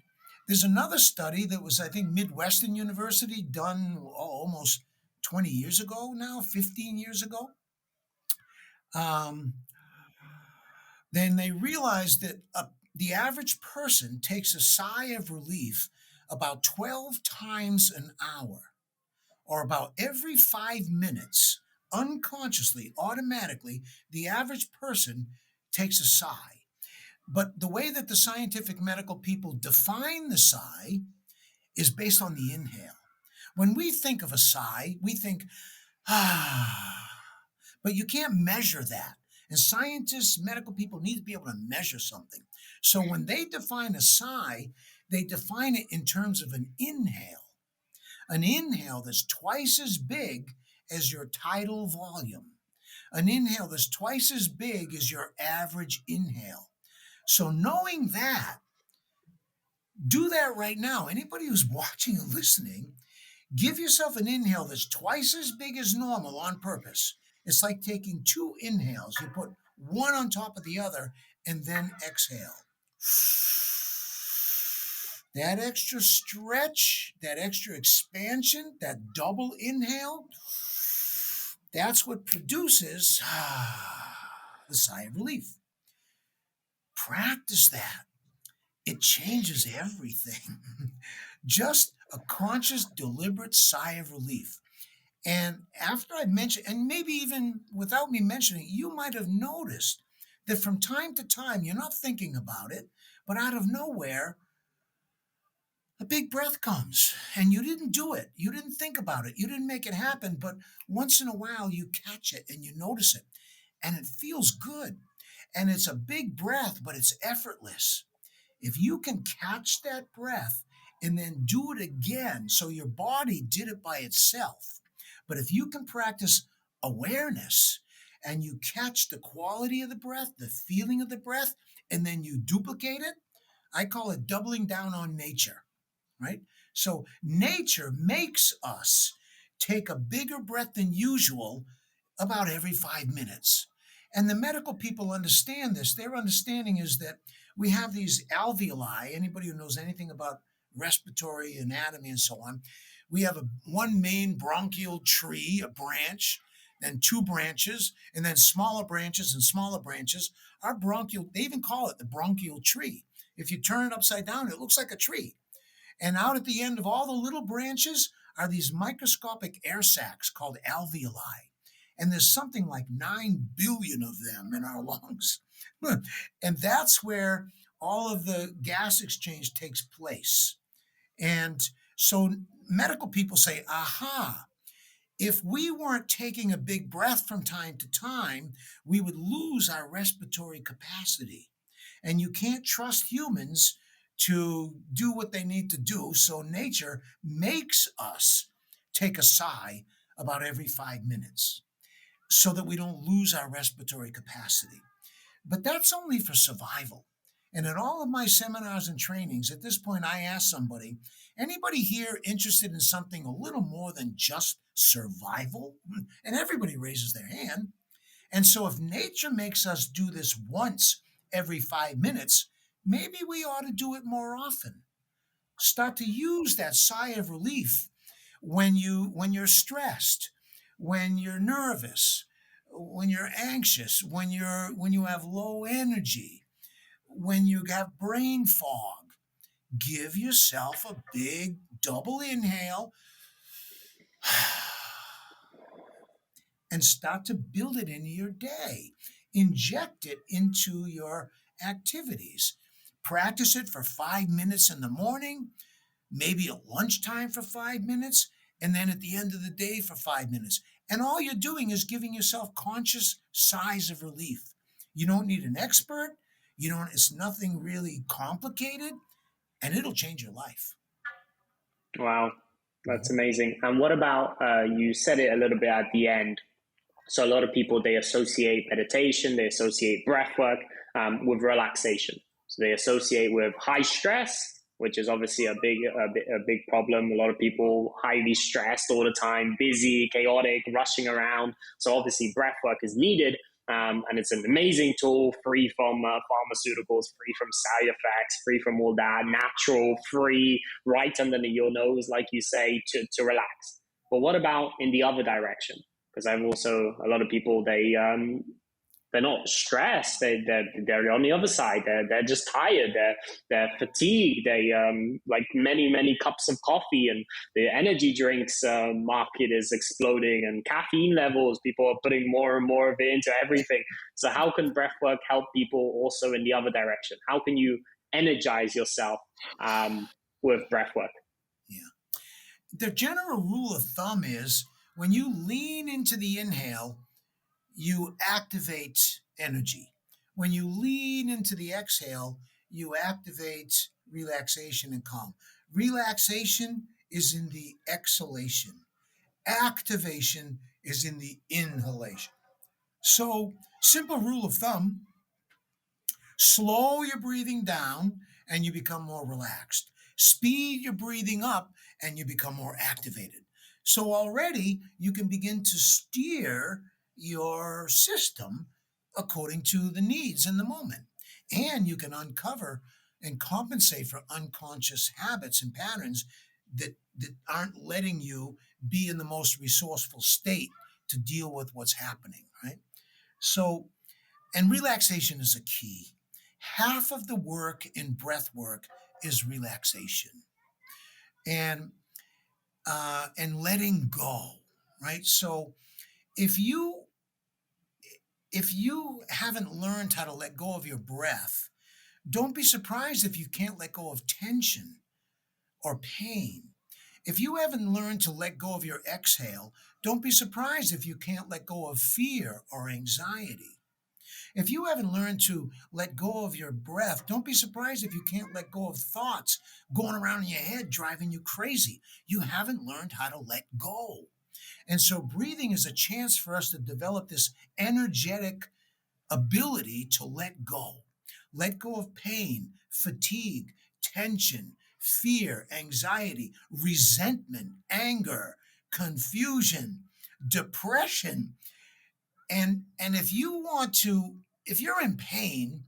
there's another study that was, I think, Midwestern University done almost 20 years ago now, 15 years ago. Um, then they realized that the average person takes a sigh of relief about 12 times an hour, or about every 5 minutes, unconsciously, automatically, the average person takes a sigh. But the way that the scientific medical people define the sigh is based on the inhale. When we think of a sigh, we think, ah, but you can't measure that. And scientists, medical people need to be able to measure something. So when they define a sigh, they define it in terms of an inhale that's twice as big as your tidal volume, an inhale that's twice as big as your average inhale. So knowing that, do that right now. Anybody who's watching or listening, give yourself an inhale that's twice as big as normal on purpose. It's like taking two inhales. You put one on top of the other and then exhale. That extra stretch, that extra expansion, that double inhale, that's what produces the sigh of relief. Practice that. It changes everything. Just a conscious, deliberate sigh of relief. And after I mentioned, and maybe even without me mentioning, you might have noticed that from time to time, you're not thinking about it, but out of nowhere, a big breath comes and you didn't do it. You didn't think about it. You didn't make it happen. But once in a while, you catch it and you notice it and it feels good. And it's a big breath, but it's effortless. If you can catch that breath and then do it again, so your body did it by itself. But if you can practice awareness and you catch the quality of the breath, the feeling of the breath, and then you duplicate it, I call it doubling down on nature, right? So nature makes us take a bigger breath than usual about every 5 minutes. And the medical people understand this. Their understanding is that we have these alveoli. Anybody who knows anything about respiratory anatomy and so on, we have one main bronchial tree, a branch, then two branches, and then smaller branches and smaller branches. Our bronchial, they even call it the bronchial tree. If you turn it upside down, it looks like a tree. And out at the end of all the little branches are these microscopic air sacs called alveoli. And there's something like 9 billion of them in our lungs. And that's where all of the gas exchange takes place. And so medical people say, aha, if we weren't taking a big breath from time to time, we would lose our respiratory capacity. And you can't trust humans to do what they need to do. So nature makes us take a sigh about every 5 minutes so that we don't lose our respiratory capacity. But that's only for survival. And in all of my seminars and trainings, at this point, I ask somebody, anybody here interested in something a little more than just survival? And everybody raises their hand. And so if nature makes us do this once every 5 minutes, maybe we ought to do it more often. Start to use that sigh of relief when you're stressed, when you're nervous, when you're anxious, when you have low energy, when you have brain fog. Give yourself a big double inhale and start to build it into your day. Inject it into your activities. Practice it for 5 minutes in the morning, maybe at lunchtime for 5 minutes, and then at the end of the day for 5 minutes. And all you're doing is giving yourself conscious sighs of relief. You don't need an expert. It's nothing really complicated, and it'll change your life. Wow, that's Mhm. amazing. And what about you said it a little bit at the end? So a lot of people, they associate meditation, they associate breath work with relaxation. So they associate with high stress, which is obviously a big problem. A lot of people highly stressed all the time, busy, chaotic, rushing around. So obviously breath work is needed. And it's an amazing tool, free from pharmaceuticals, free from side effects, free from all that, natural, free, right underneath your nose, like you say, to relax. But what about in the other direction? Because I've also a lot of people, they're not stressed. They're on the other side. They're just tired. They're fatigued. They like many cups of coffee, and the energy drinks market is exploding, and caffeine levels. People are putting more and more of it into everything. So how can breathwork help people also in the other direction? How can you energize yourself with breathwork? Yeah. The general rule of thumb is when you lean into the inhale, you activate energy. When you lean into the exhale, you activate relaxation and calm. Relaxation is in the exhalation, activation is in the inhalation. So, simple rule of thumb: slow your breathing down and you become more relaxed. Speed your breathing up and you become more activated. So already you can begin to steer your system according to the needs in the moment. And you can uncover and compensate for unconscious habits and patterns that aren't letting you be in the most resourceful state to deal with what's happening, right? So, and relaxation is a key. Half of the work in breath work is relaxation and and letting go, right? So if you if you haven't learned how to let go of your breath, don't be surprised if you can't let go of tension or pain. If you haven't learned to let go of your exhale, don't be surprised if you can't let go of fear or anxiety. If you haven't learned to let go of your breath, don't be surprised if you can't let go of thoughts going around in your head driving you crazy. You haven't learned how to let go. And so breathing is a chance for us to develop this energetic ability to let go. Let go of pain, fatigue, tension, fear, anxiety, resentment, anger, confusion, depression. And if you're in pain,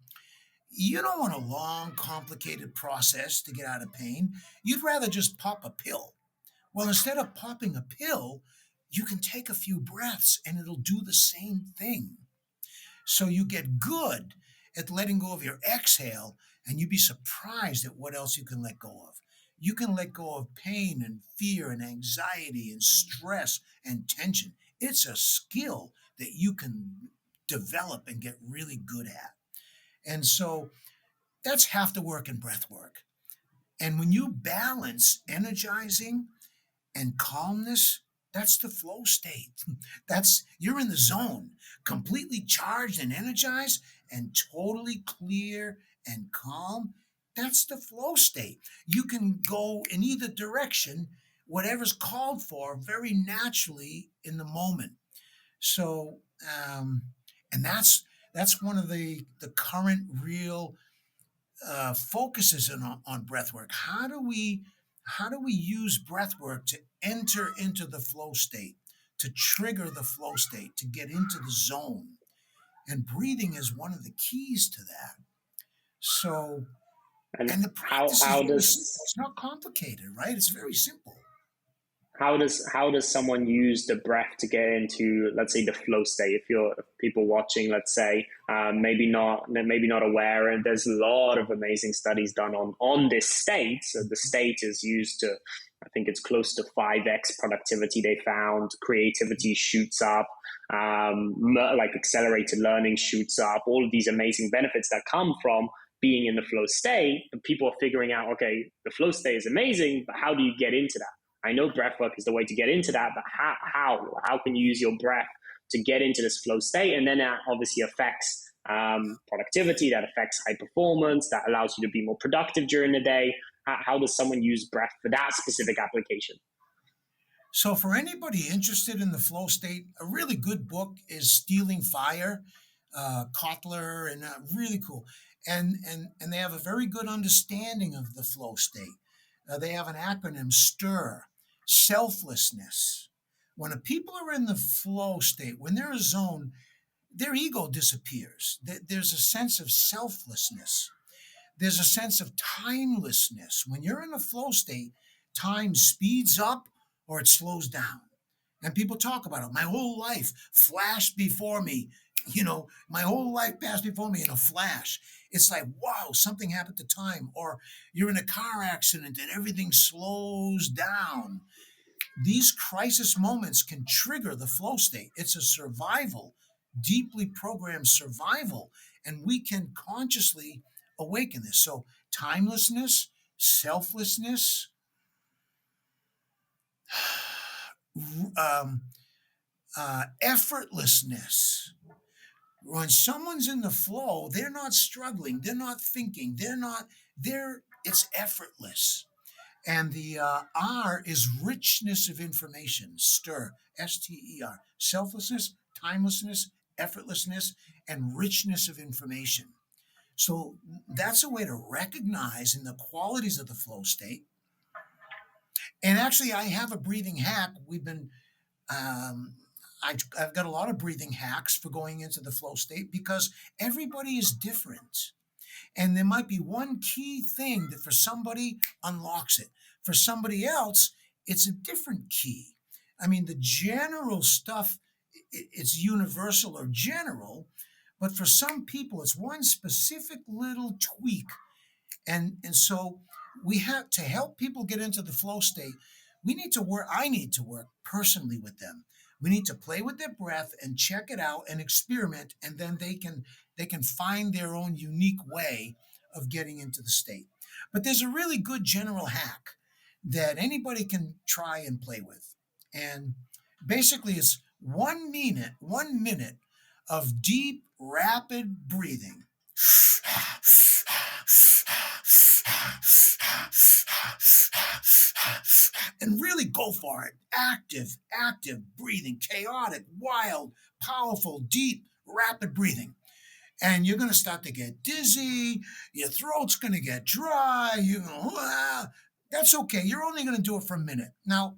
you don't want a long, complicated process to get out of pain. You'd rather just pop a pill. Well, instead of popping a pill, you can take a few breaths and it'll do the same thing. So you get good at letting go of your exhale, and you'd be surprised at what else you can let go of. You can let go of pain and fear and anxiety and stress and tension. It's a skill that you can develop and get really good at. And so that's half the work in breath work. And when you balance energizing and calmness, that's the flow state. That's you're in the zone, completely charged and energized and totally clear and calm. That's the flow state. You can go in either direction, whatever's called for, very naturally in the moment. So, and that's one of the current real focuses on breath work. How do we use breath work to enter into the flow state, to trigger the flow state, to get into the zone? And breathing is one of the keys to that. So, And and the how practice is how very simple. does It's not complicated, right? It's very simple. how does someone use the breath to get into, let's say, the flow state? If people watching, let's say, maybe not aware, and there's a lot of amazing studies done on this state. So the state is used to, I think it's close to 5x productivity. They found creativity shoots up, like accelerated learning shoots up. All of these amazing benefits that come from being in the flow state. And people are figuring out, okay, the flow state is amazing, but how do you get into that? I know breath work is the way to get into that, but how can you use your breath to get into this flow state? And then that obviously affects productivity, that affects high performance, that allows you to be more productive during the day. How does someone use breath for that specific application? So, for anybody interested in the flow state, a really good book is Stealing Fire, Kotler, and really cool. And they have a very good understanding of the flow state. They have an acronym STIR, selflessness. When a people are in the flow state, when they're a zone, their ego disappears. There's a sense of selflessness. There's a sense of timelessness. When you're in a flow state, time speeds up or it slows down. And people talk about it. My whole life flashed before me. My whole life passed before me in a flash. It's like, wow, something happened to time. Or you're in a car accident and everything slows down. These crisis moments can trigger the flow state. It's a survival, deeply programmed survival, and we can consciously awaken this. So, timelessness, selflessness, um, effortlessness. When someone's in the flow, they're not struggling, they're not thinking, it's effortless. And the R is richness of information, STIR, STER, selflessness, timelessness, effortlessness, and richness of information. So that's a way to recognize in the qualities of the flow state. And actually, I have a breathing hack. Um, I've got a lot of breathing hacks for going into the flow state because everybody is different. And there might be one key thing that for somebody unlocks it. For somebody else, it's a different key. I mean, the general stuff, it's universal or general, But for some people, it's one specific little tweak. And so we have to help people get into the flow state. We need to work, I need to work personally with them. We need to play with their breath and check it out and experiment, and then they can find their own unique way of getting into the state. But there's a really good general hack that anybody can try and play with. And basically it's 1 minute of deep, rapid breathing. And really go for it. Active breathing, chaotic, wild, powerful, deep, rapid breathing. And you're going to start to get dizzy. Your throat's going to get dry. You go, ah. That's okay. You're only going to do it for a minute. Now,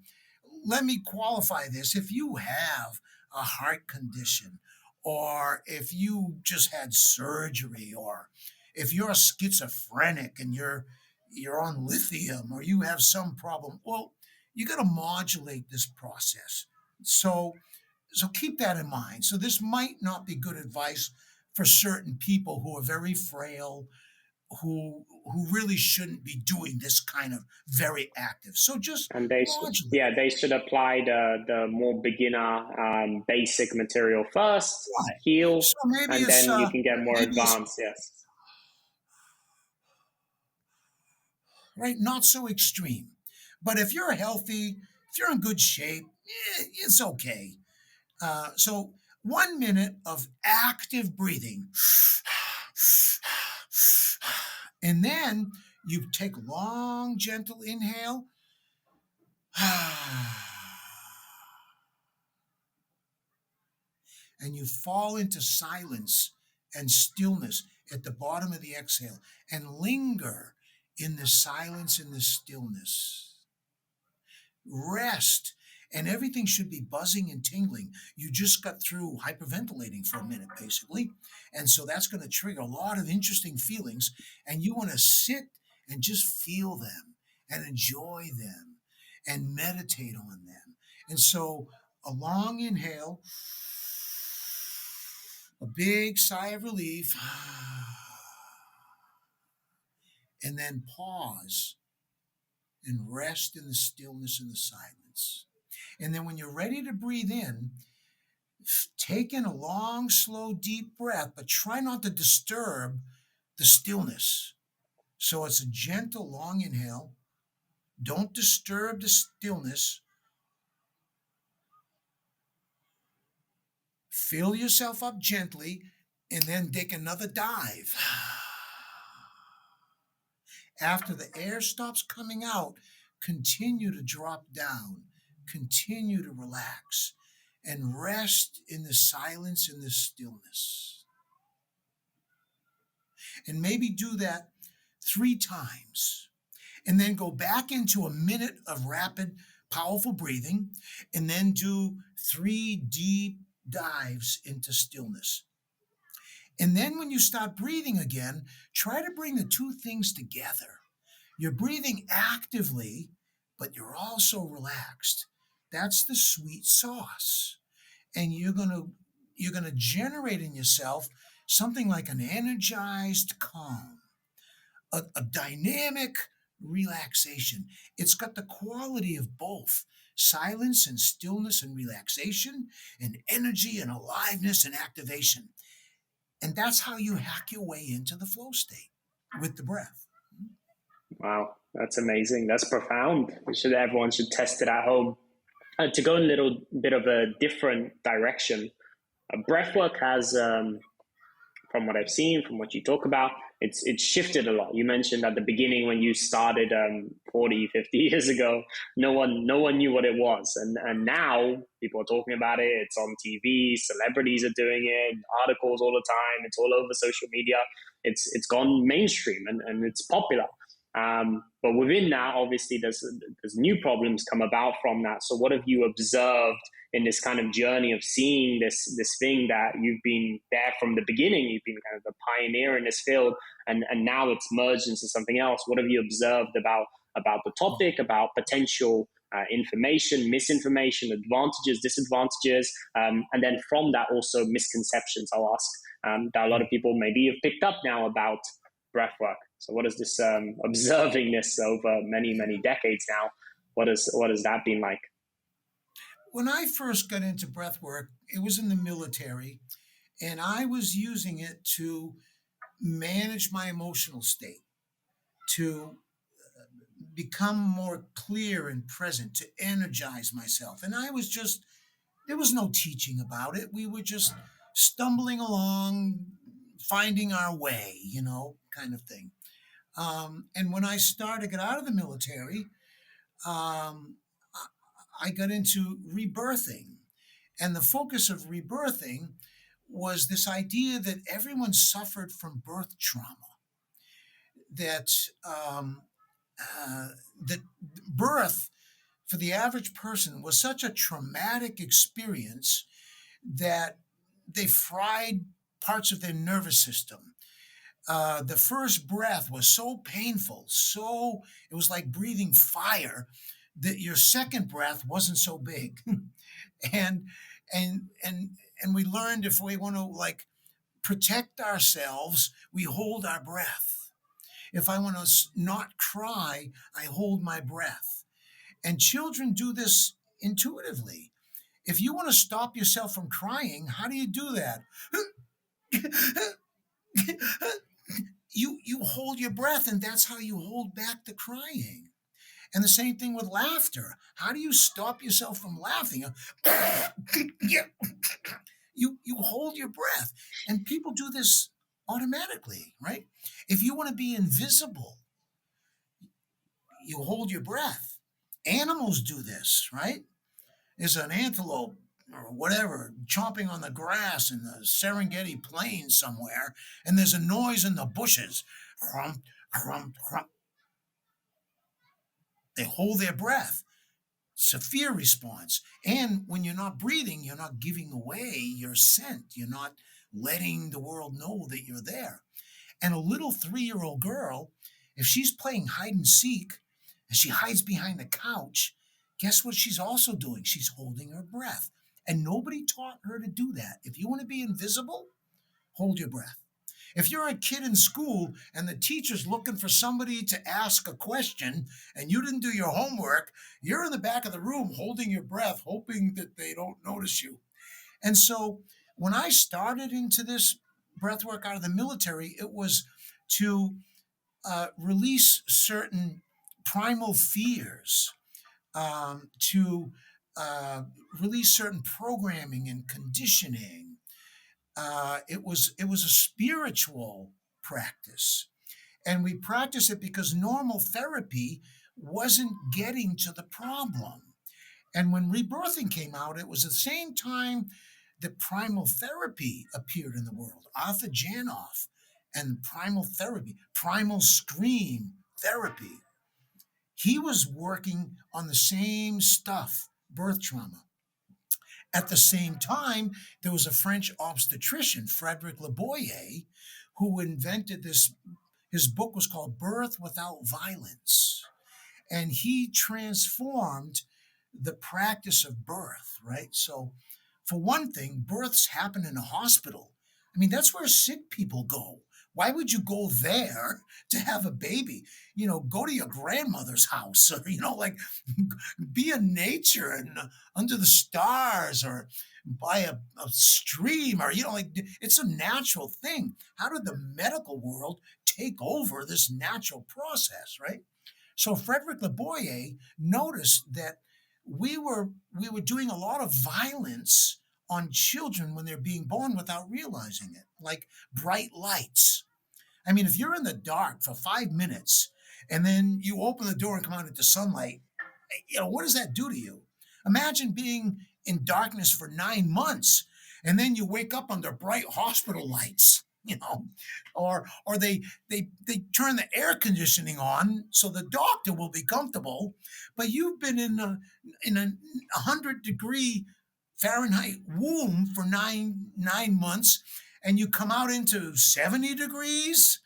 let me qualify this. If you have a heart condition, or if you just had surgery, or if you're a schizophrenic and you're on lithium, or you have some problem, well, you got to modulate this process. So so keep that in mind. So this might not be good advice for certain people who are very frail, who really shouldn't be doing this kind of very active. So just And they should, modulate. yeah, they should apply the more beginner, basic material first, Right. heal, So maybe and it's then you can get more maybe it's advanced. Yes. right, not so extreme. But if you're healthy, if you're in good shape, it's okay. So 1 minute of active breathing, and then you take long, gentle inhale, and you fall into silence and stillness at the bottom of the exhale, and linger in the silence and the stillness. Rest, and everything should be buzzing and tingling. You just got through hyperventilating for a minute, basically. And so that's going to trigger a lot of interesting feelings. And you want to sit and just feel them and enjoy them and meditate on them. And so a long inhale, a big sigh of relief, and then pause and rest in the stillness and the silence. And then when you're ready to breathe in, take in a long, slow, deep breath, but try not to disturb the stillness. So it's a gentle, long inhale. Don't disturb the stillness. Fill yourself up gently, and then take another dive. After the air stops coming out, continue to drop down, continue to relax, and rest in the silence and the stillness. And maybe do that 3 times. And then go back into a minute of rapid, powerful breathing, and then do 3 deep dives into stillness. And then when you start breathing again, try to bring the two things together. You're breathing actively, but you're also relaxed. That's the sweet sauce. And you're going to generate in yourself something like an energized calm, a dynamic relaxation. It's got the quality of both silence and stillness and relaxation, and energy and aliveness and activation. And that's how you hack your way into the flow state with the breath. Wow, that's amazing. That's profound. Everyone should test it at home. To go a little bit of a different direction, breathwork has, from what I've seen, from what you talk about, it's shifted a lot. You mentioned at the beginning when you started 40, 50 years ago, no one knew what it was. And now people are talking about it. It's on TV, celebrities are doing it, articles all the time, it's all over social media. It's gone mainstream and it's popular. But within that, obviously, there's new problems come about from that. So, what have you observed in this kind of journey of seeing this thing that you've been there from the beginning? You've been kind of a pioneer in this field, and now it's merged into something else. What have you observed about the topic, about potential information, misinformation, advantages, disadvantages, and then from that also misconceptions? I'll ask. that a lot of people maybe have picked up now about breathwork. So, what is this observing this over many, many decades now? What has that been like? When I first got into breath work, it was in the military, and I was using it to manage my emotional state, to become more clear and present, to energize myself. And I was just, there was no teaching about it. We were just stumbling along, finding our way, kind of thing. And when I started to get out of the military, um, I got into rebirthing. And the focus of rebirthing was this idea that everyone suffered from birth trauma, that uh, that birth for the average person was such a traumatic experience that they fried parts of their nervous system. The first breath was so painful, so it was like breathing fire, that your second breath wasn't so big. and and we learned if we want to like protect ourselves, we hold our breath. If I want to not cry, I hold my breath. And children do this intuitively. If you want to stop yourself from crying, how do you do that? You hold your breath, and that's how you hold back the crying. And the same thing with laughter. How do you stop yourself from laughing? You hold your breath, and people do this automatically, right? If you want to be invisible, you hold your breath. Animals do this, right? There's an antelope or whatever chomping on the grass in the Serengeti plains somewhere, and there's a noise in the bushes. Crump, crump, crump. They hold their breath. It's a fear response. And when you're not breathing, you're not giving away your scent. You're not letting the world know that you're there. And a little 3-year-old girl, if she's playing hide and seek and she hides behind the couch, guess what she's also doing? She's holding her breath. And nobody taught her to do that. If you want to be invisible, hold your breath. If you're a kid in school and the teacher's looking for somebody to ask a question and you didn't do your homework, you're in the back of the room holding your breath, hoping that they don't notice you. And so when I started into this breath work out of the military, it was to release certain primal fears, to release certain programming and conditioning. It was a spiritual practice, and we practice it because normal therapy wasn't getting to the problem. And when rebirthing came out, it was the same time that primal therapy appeared in the world. Arthur Janoff and primal therapy, primal scream therapy. He was working on the same stuff, birth trauma. At the same time, there was a French obstetrician, Frederick Leboyer, who invented this. His book was called Birth Without Violence. And he transformed the practice of birth, right? So, for one thing, births happen in a hospital. I mean, that's where sick people go. Why would you go there to have a baby? Go to your grandmother's house, or like be in nature and under the stars, or by a stream, or like it's a natural thing. How did the medical world take over this natural process, right? So Frederick Leboyer noticed that we were doing a lot of violence on children when they're being born without realizing it, like bright lights. I mean, if you're in the dark for 5 minutes and then you open the door and come out into sunlight, what does that do to you? Imagine being in darkness for 9 months and then you wake up under bright hospital lights, or they turn the air conditioning on so the doctor will be comfortable, but you've been in a 100-degree Fahrenheit womb for nine months, and you come out into 70 degrees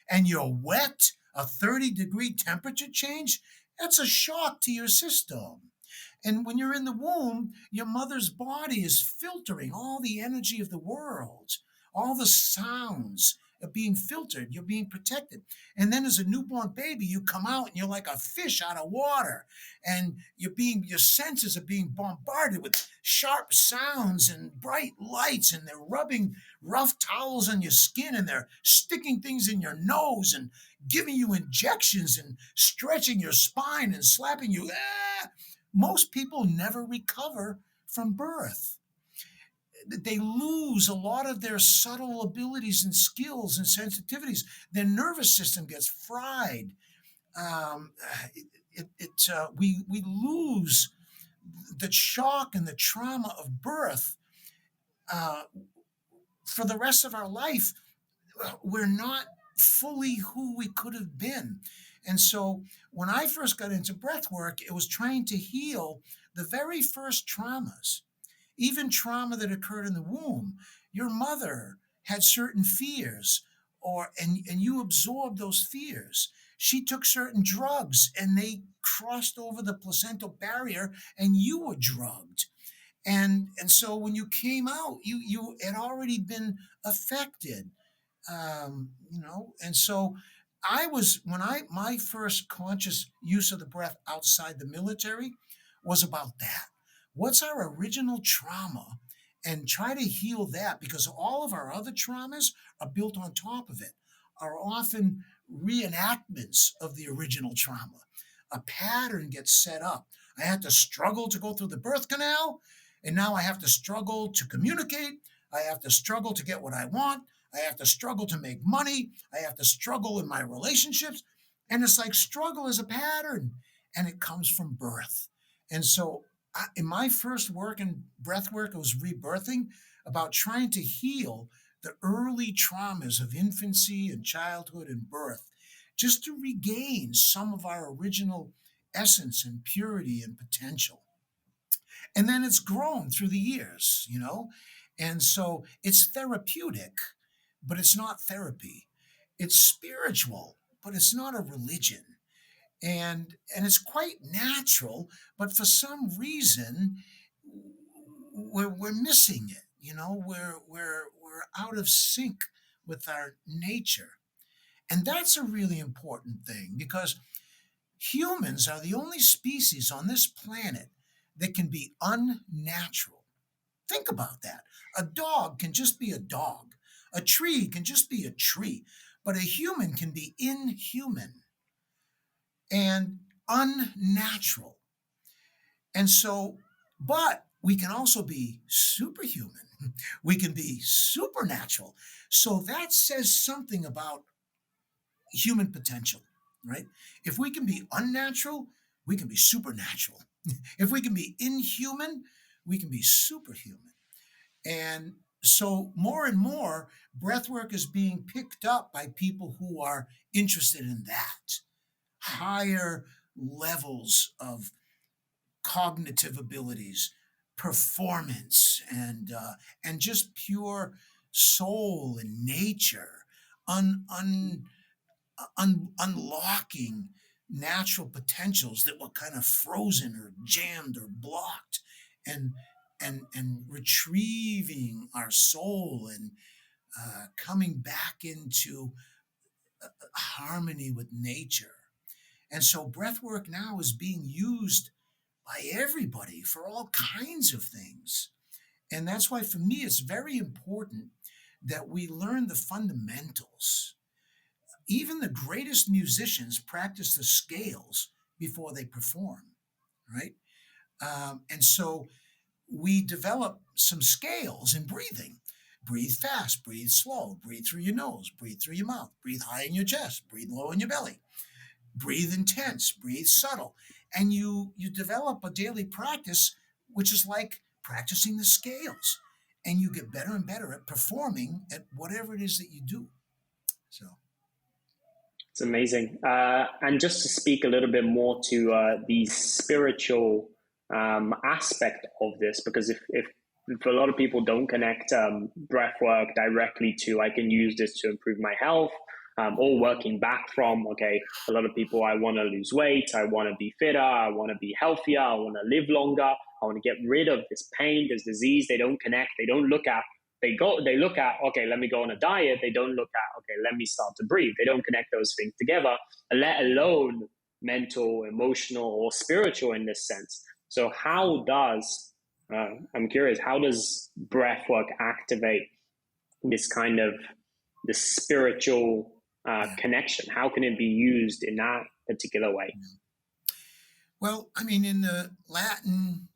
and you're wet, a 30-degree temperature change. That's a shock to your system. And when you're in the womb, your mother's body is filtering all the energy of the world, all the sounds are being filtered, you're being protected. And then as a newborn baby, you come out and you're like a fish out of water, and your senses are being bombarded with sharp sounds and bright lights, and they're rubbing rough towels on your skin, and they're sticking things in your nose and giving you injections and stretching your spine and slapping you. Most people never recover from birth. They lose a lot of their subtle abilities and skills and sensitivities. Their nervous system gets fried. Um, we lose the shock and the trauma of birth uh, for the rest of our life. We're not fully who we could have been. And so when I first got into breath work, it was trying to heal the very first traumas, even trauma that occurred in the womb. Your mother had certain fears, and you absorbed those fears. She took certain drugs and they crossed over the placental barrier and you were drugged. And so when you came out, you had already been affected. And so I was when I my first conscious use of the breath outside the military was about that. What's our original trauma? And try to heal that, because all of our other traumas are built on top of it, are often reenactments of the original trauma. A pattern gets set up. I had to struggle to go through the birth canal, and now I have to struggle to communicate. I have to struggle to get what I want. I have to struggle to make money. I have to struggle in my relationships. And it's like struggle is a pattern, and it comes from birth. And so in my first work in breath work, it was rebirthing, about trying to heal the early traumas of infancy and childhood and birth, just to regain some of our original essence and purity and potential. And then it's grown through the years. And so it's therapeutic, but it's not therapy. It's spiritual, but it's not a religion. And it's quite natural, but for some reason we're missing it. We're out of sync with our nature. And that's a really important thing, because humans are the only species on this planet that can be unnatural. Think about that. A dog can just be a dog. A tree can just be a tree. But a human can be inhuman and unnatural. And so, but we can also be superhuman. We can be supernatural. So that says something about human potential, right? If we can be unnatural, we can be supernatural. If we can be inhuman, we can be superhuman. And so more and more, breathwork is being picked up by people who are interested in that. Higher levels of cognitive abilities, performance, and just pure soul and nature, un, un, unlocking natural potentials that were kind of frozen or jammed or blocked, and and retrieving our soul, and coming back into harmony with nature. And so breathwork now is being used by everybody for all kinds of things. And that's why, for me, it's very important that we learn the fundamentals. Even the greatest musicians practice the scales before they perform, right? And so we develop some scales in breathing. Breathe fast, breathe slow, breathe through your nose, breathe through your mouth, breathe high in your chest, breathe low in your belly, breathe intense, breathe subtle. And you develop a daily practice, which is like practicing the scales. And you get better and better at performing at whatever it is that you do. So. It's amazing. And just to speak a little bit more to the spiritual aspect of this, because if a lot of people don't connect breath work directly to, I can use this to improve my health, or working back from, okay, a lot of people, I want to lose weight, I want to be fitter, I want to be healthier, I want to live longer, I want to get rid of this pain, this disease. They don't connect, they don't look at they look at, okay, let me go on a diet. They don't look at, okay, let me start to breathe. They don't connect those things together, let alone mental, emotional, or spiritual in this sense. So how does I'm curious, how does breath work activate this kind of the spiritual Yeah. connection? How can it be used in that particular way? Well, I mean, in the Latin,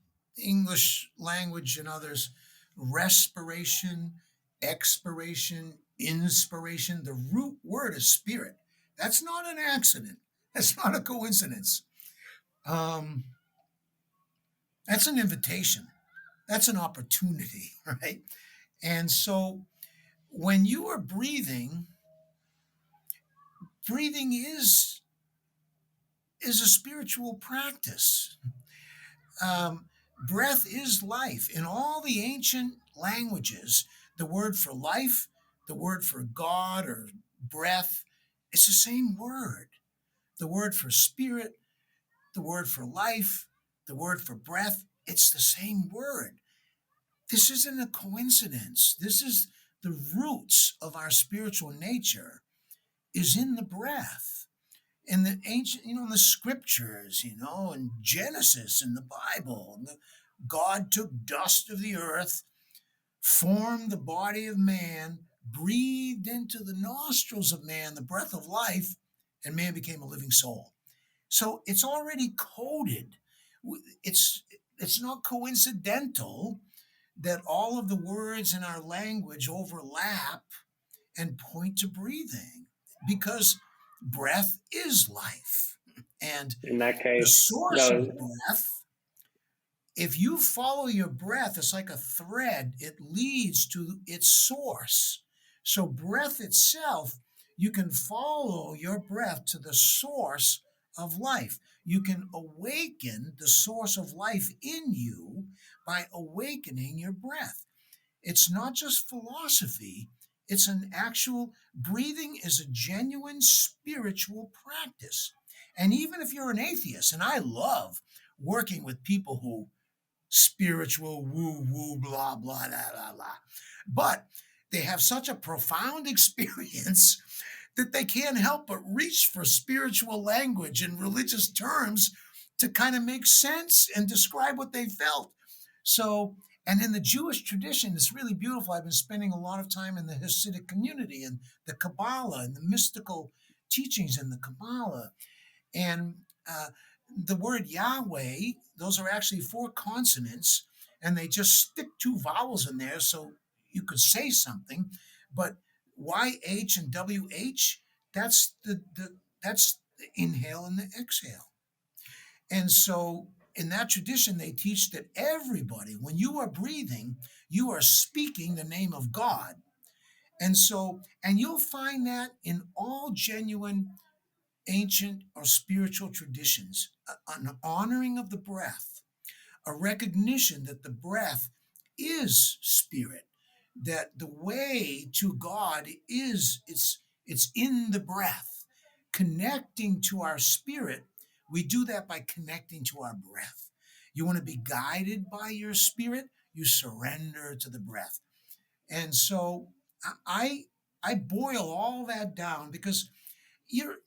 English language, and others, respiration, expiration, inspiration, the root word is spirit. That's not an accident. That's not a coincidence. Um, that's an invitation. That's an opportunity, right? And so when you are breathing, breathing is a spiritual practice. Um, Breath is life. In all the ancient languages, the word for life, the word for God or breath, it's the same word. The word for spirit, the word for life, the word for breath, it's the same word. This isn't a coincidence. This is the roots of our spiritual nature is in the breath. In the ancient, in the scriptures, in Genesis, in the Bible, God took dust of the earth, formed the body of man, breathed into the nostrils of man the breath of life, and man became a living soul. So it's already coded. It's it's not coincidental that all of the words in our language overlap and point to breathing because breath is life. And In that the case, source of no, breath, if you follow your breath, it's like a thread, it leads to its source. So, breath itself, you can follow your breath to the source of life. You can awaken the source of life in you by awakening your breath. It's not just philosophy, it's an actual breathing is a genuine spiritual practice. And even if you're an atheist, and I love working with people who spiritual woo woo blah blah blah blah blah, but they have such a profound experience that they can't help but reach for spiritual language and religious terms to kind of make sense and describe what they felt. So, and in the Jewish tradition, it's really beautiful. I've been spending a lot of time in the Hasidic community and the Kabbalah and the mystical teachings in the Kabbalah. And the word Yahweh, those are actually four consonants, and they just stick two vowels in there so you could say something. But YH and WH, that's the inhale and the exhale. And so in that tradition, they teach that everybody, when you are breathing, you are speaking the name of God. And so, and you'll find that in all genuine ancient or spiritual traditions, an honoring of the breath, a recognition that the breath is spirit, that the way to God is it's in the breath, connecting to our spirit. We do that by connecting to our breath. You want to be guided by your spirit, you surrender to the breath. And so I boil all that down because you're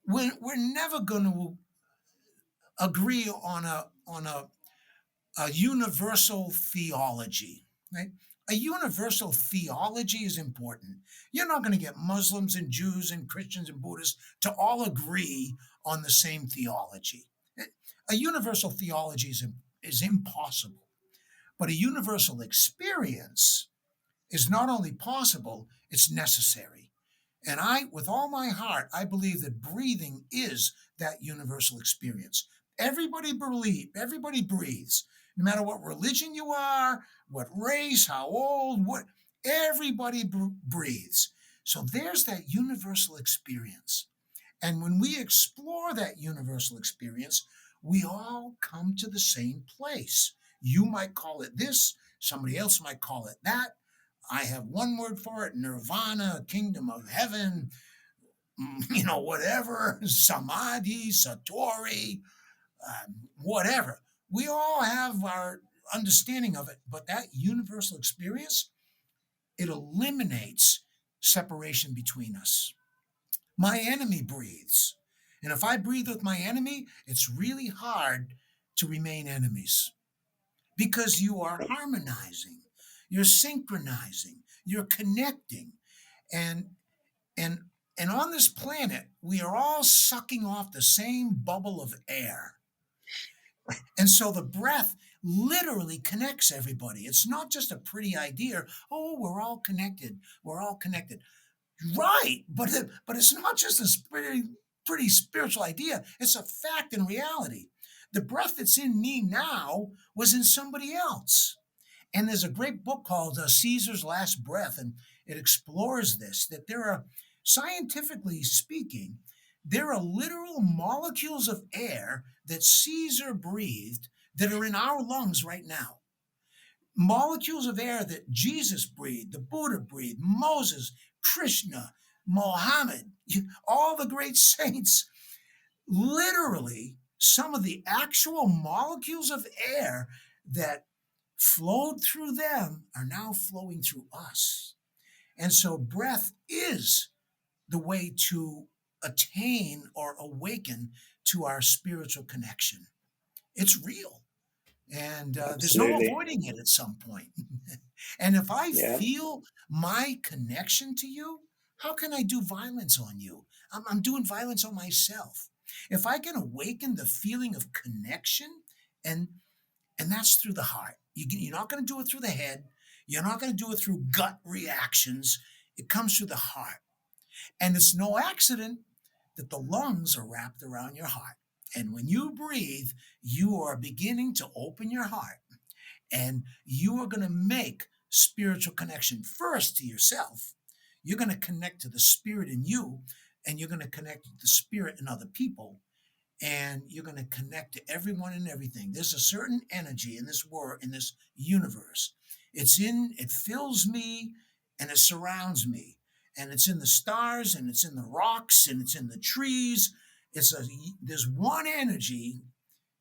we're never going to agree on a universal theology, right? A universal theology is important. You're not going to get Muslims and Jews and Christians and Buddhists to all agree on the same theology. A universal theology is impossible, but a universal experience is not only possible, it's necessary. And with all my heart, I believe that breathing is that universal experience. Everybody breathes, no matter what religion you are, what race, how old, everybody breathes. So there's that universal experience. And when we explore that universal experience, we all come to the same place. You might call it this, somebody else might call it that. I have one word for it: nirvana, kingdom of heaven, whatever, samadhi, satori, whatever. We all have our understanding of it, but that universal experience, it eliminates separation between us. My enemy breathes. And if I breathe with my enemy, it's really hard to remain enemies because you are harmonizing, you're synchronizing, you're connecting. And and and on this planet, we are all sucking off the same bubble of air. And so the breath literally connects everybody. It's not just a pretty idea. Oh, we're all connected. We're all connected. Right, but it's not just a pretty spiritual idea. It's a fact and reality. The breath that's in me now was in somebody else. And there's a great book called Caesar's Last Breath, and it explores this, that there are, scientifically speaking, there are literal molecules of air that Caesar breathed that are in our lungs right now. Molecules of air that Jesus breathed, the Buddha breathed, Moses, Krishna, Mohammed, all the great saints, literally, some of the actual molecules of air that flowed through them are now flowing through us. And so breath is the way to attain or awaken to our spiritual connection. It's real. And there's no Absolutely. avoiding it at some point. And if I Yeah. feel my connection to you, how can I do violence on you? I'm doing violence on myself. If I can awaken the feeling of connection, and and that's through the heart. You're not going to do it through the head. You're not going to do it through gut reactions. It comes through the heart. And it's no accident that the lungs are wrapped around your heart. And when you breathe, you are beginning to open your heart, and you are going to make spiritual connection first to yourself. You're going to connect to the spirit in you, and you're going to connect to the spirit in other people, and you're going to connect to everyone and everything. There's a certain energy in this world, in this universe. It fills me and it surrounds me. And it's in the stars and it's in the rocks and it's in the trees. There's one energy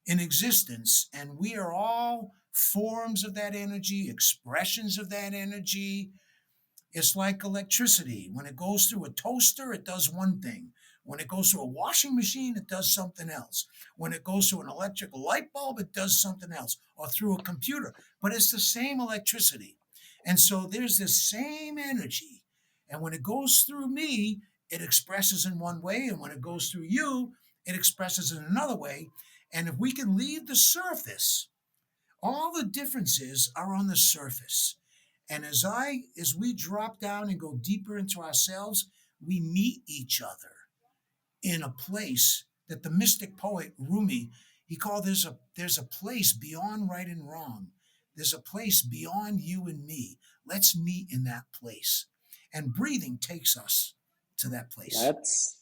in existence, and we are all forms of that energy, expressions of that energy. It's like electricity. When it goes through a toaster, it does one thing. When it goes through a washing machine, it does something else. When it goes through an electric light bulb, it does something else, or through a computer. But it's the same electricity. And so there's this same energy. And when it goes through me, it expresses in one way. And when it goes through you, it expresses in another way. And if we can leave the surface, all the differences are on the surface. And as we drop down and go deeper into ourselves, we meet each other in a place that the mystic poet Rumi, he called there's a place beyond right and wrong. There's a place beyond you and me. Let's meet in that place. And breathing takes us to that place. That's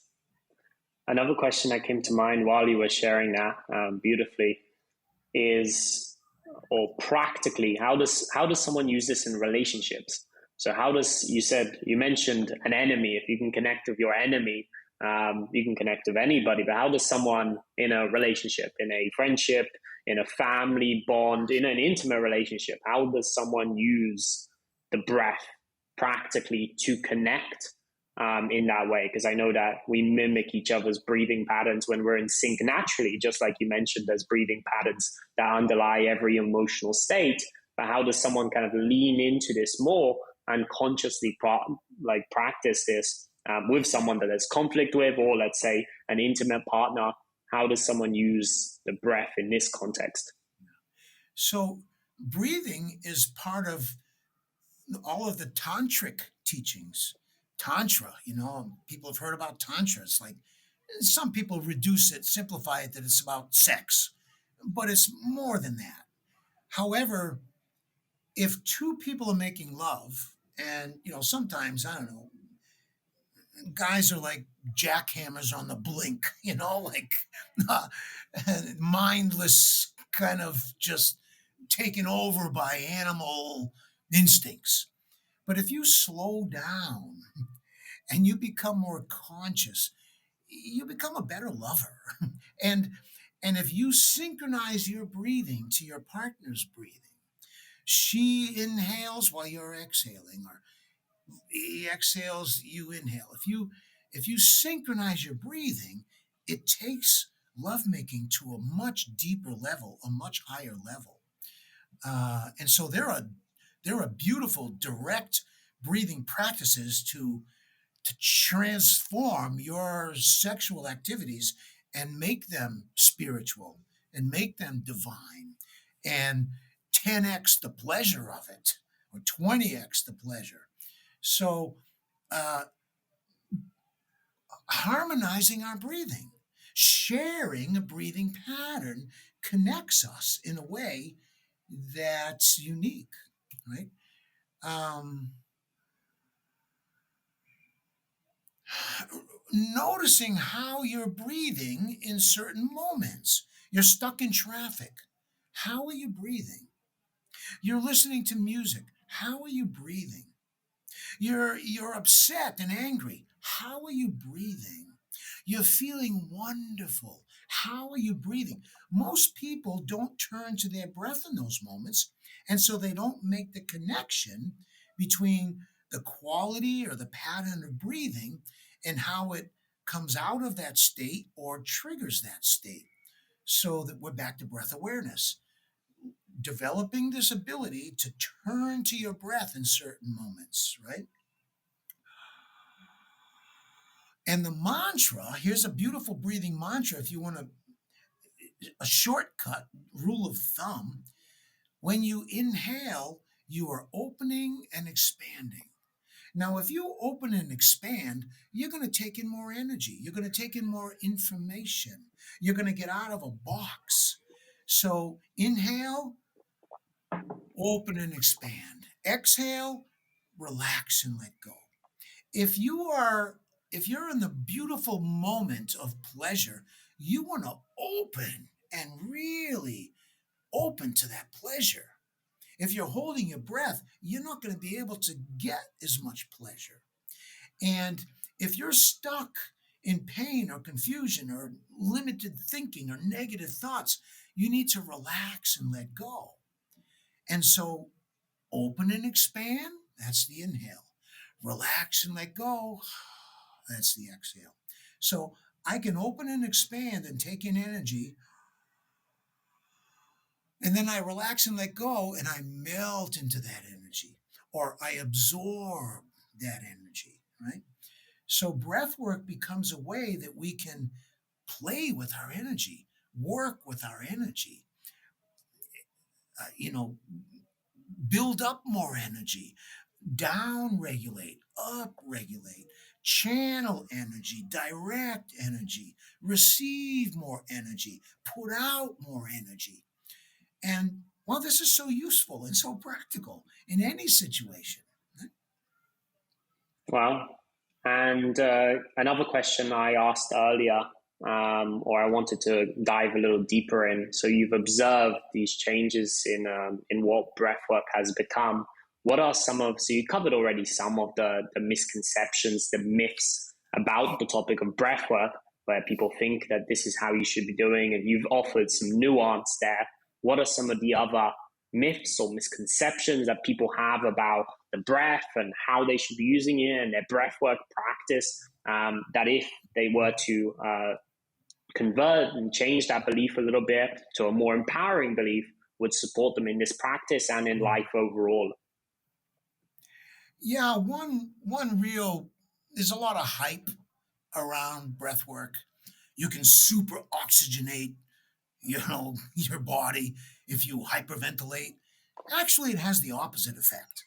another question that came to mind while you were sharing that beautifully is, or practically, how does someone use this in relationships? So how does, you mentioned an enemy. If you can connect with your enemy, you can connect with anybody. But how does someone in a relationship, in a friendship, in a family bond, in an intimate relationship, how does someone use the breath practically to connect in that way? Because I know that we mimic each other's breathing patterns when we're in sync naturally, just like you mentioned, there's breathing patterns that underlie every emotional state. But how does someone kind of lean into this more and consciously practice this with someone that there's conflict with, or let's say an intimate partner? How does someone use the breath in this context? So breathing is part of all of the tantric teachings. Tantra, people have heard about tantra. It's like some people reduce it, simplify it, that it's about sex, but it's more than that. However, if two people are making love, and sometimes, I don't know, guys are like jackhammers on the blink, like uh, mindless, kind of just taken over by animal instincts. But if you slow down and you become more conscious, you become a better lover. and and if you synchronize your breathing to your partner's breathing, She inhales while you're exhaling, or he exhales, you inhale. If you synchronize your breathing, it takes lovemaking to a much deeper level, a much higher level. And so there are beautiful direct breathing practices to transform your sexual activities and make them spiritual and make them divine and 10x the pleasure of it, or 20x the pleasure. So, uh, harmonizing our breathing, sharing a breathing pattern connects us in a way that's unique, right? Um, Noticing how you're breathing in certain moments. You're stuck in traffic. How are you breathing? You're listening to music. How are you breathing? You're upset and angry. How are you breathing? You're feeling wonderful. How are you breathing? Most people don't turn to their breath in those moments, and so they don't make the connection between the quality or the pattern of breathing and how it comes out of that state or triggers that state. So that we're back to breath awareness, developing this ability to turn to your breath in certain moments, right? And the mantra, here's a beautiful breathing mantra if you want a shortcut rule of thumb. When you inhale, you are opening and expanding. Now, if you open and expand, you're going to take in more energy. You're going to take in more information. You're going to get out of a box. So, inhale, open and expand. Exhale, relax and let go. if you are if you're in the beautiful moment of pleasure, you want to open and really open to that pleasure. If you're holding your breath, you're not going to be able to get as much pleasure. And if you're stuck in pain or confusion or limited thinking or negative thoughts, you need to relax and let go. And so, open and expand, that's the inhale. Relax and let go, that's the exhale. So I can open and expand and take in energy, and then I relax and let go, and I melt into that energy, or I absorb that energy, right? So breath work becomes a way that we can play with our energy, work with our energy, uh, you know, build up more energy, down regulate, up regulate, channel energy, direct energy, receive more energy, put out more energy. And well, this is so useful and so practical in any situation. Wow. And another question I asked earlier, or I wanted to dive a little deeper in. So you've observed these changes in what breathwork has become. What are some of, so you covered already some of the misconceptions, the myths about the topic of breathwork, where people think that this is how you should be doing, and you've offered some nuance there. What are some of the other myths or misconceptions that people have about the breath and how they should be using it and their breathwork practice, that if they were to convert and change that belief a little bit to a more empowering belief, would support them in this practice and in life overall? Yeah, one real there's a lot of hype around breath work. You can super oxygenate, your body if you hyperventilate. Actually, it has the opposite effect.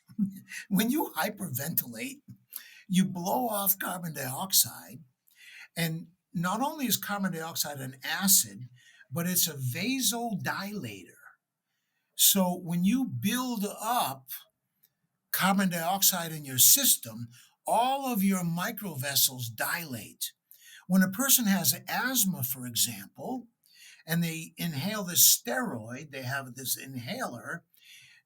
When you hyperventilate, you blow off carbon dioxide, and not only is carbon dioxide an acid, but it's a vasodilator. So when you build up carbon dioxide in your system, all of your microvessels dilate. When a person has asthma, for example, and they inhale this steroid, they have this inhaler.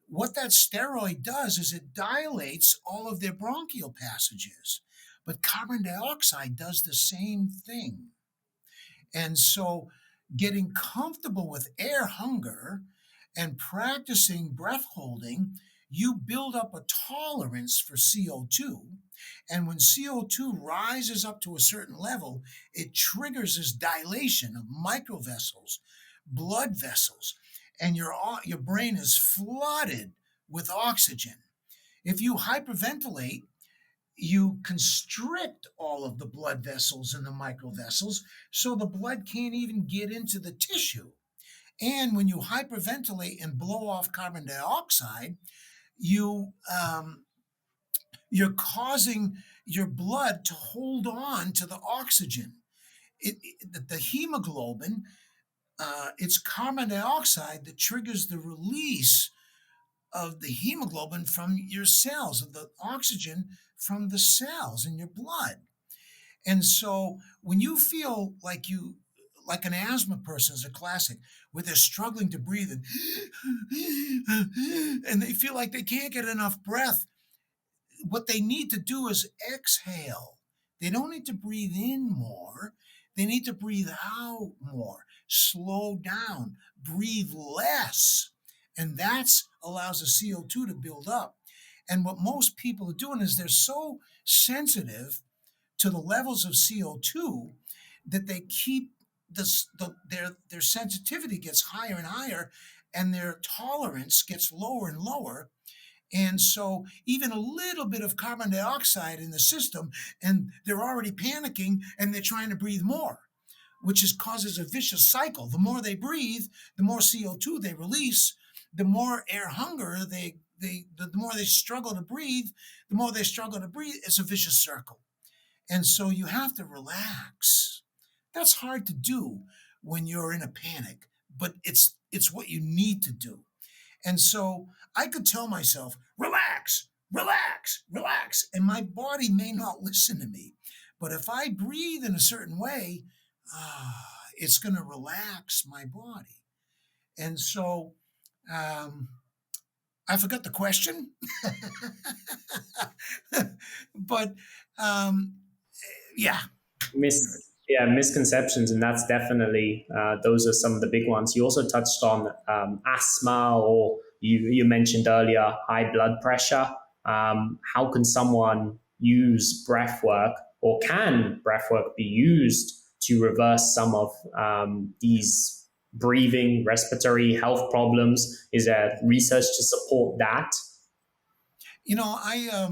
What that steroid does is it dilates all of their bronchial passages. But carbon dioxide does the same thing. And so getting comfortable with air hunger And practicing breath holding, you build up a tolerance for CO2. And when CO2 rises up to a certain level, it triggers this dilation of microvessels, blood vessels, and your brain is flooded with oxygen. If you hyperventilate, you constrict all of the blood vessels and the microvessels, so the blood can't even get into the tissue. And when you hyperventilate and blow off carbon dioxide, you you're causing your blood to hold on to the oxygen. The hemoglobin, it's carbon dioxide that triggers the release of the hemoglobin from your cells, of the oxygen from the cells in your blood. And so when you feel like an asthma person is a classic, where they're struggling to breathe and they feel like they can't get enough breath, what they need to do is exhale. They don't need to breathe in more. They need to breathe out more. Slow down. Breathe less. And that's allows the CO2 to build up. And what most people are doing is they're so sensitive to the levels of CO2 that they keep their sensitivity gets higher and higher, and their tolerance gets lower and lower. And so even a little bit of carbon dioxide in the system, and they're already panicking and they're trying to breathe more, which causes a vicious cycle. The more they breathe, the more CO2 they release, the more air hunger the more they struggle to breathe, the more they struggle to breathe. It's a vicious circle. And so you have to relax. That's hard to do when you're in a panic, but it's what you need to do. And so I could tell myself, relax, relax, relax. And my body may not listen to me. But if I breathe in a certain way, it's going to relax my body. And so um, I forgot the question. But um, yeah. Misconceptions, and that's definitely those are some of the big ones. You also touched on asthma, or you mentioned earlier high blood pressure. How can someone use breath work, or can breath work be used to reverse some of these breathing, respiratory health problems? Is there research to support that? I a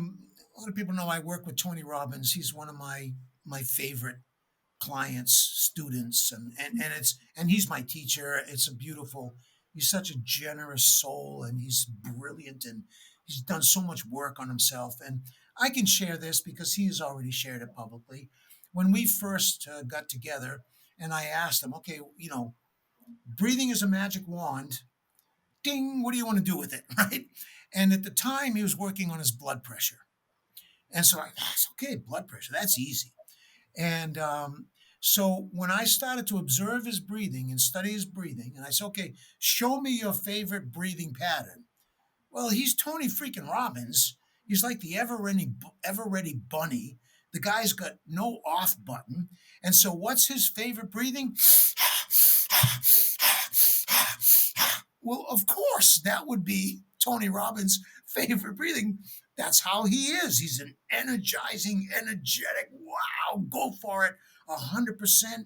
lot of people know I work with Tony Robbins. He's one of my favorite clients, students, and he's my teacher. It's a beautiful. He's such a generous soul, and he's brilliant, and he's done so much work on himself. And I can share this because he has already shared it publicly. When we first got together, and I asked him, okay, breathing is a magic wand. Ding, what do you want to do with it, right? And at the time, he was working on his blood pressure, and so that's okay, blood pressure, that's easy. And so when I started to observe his breathing and study his breathing, and I said, okay, show me your favorite breathing pattern. Well, he's Tony freaking Robbins. He's like the ever ready bunny. The guy's got no off button. And so what's his favorite breathing? Well, of course, that would be Tony Robbins' favorite breathing. That's how he is. He's an energizing, energetic, wow, go for it, 100%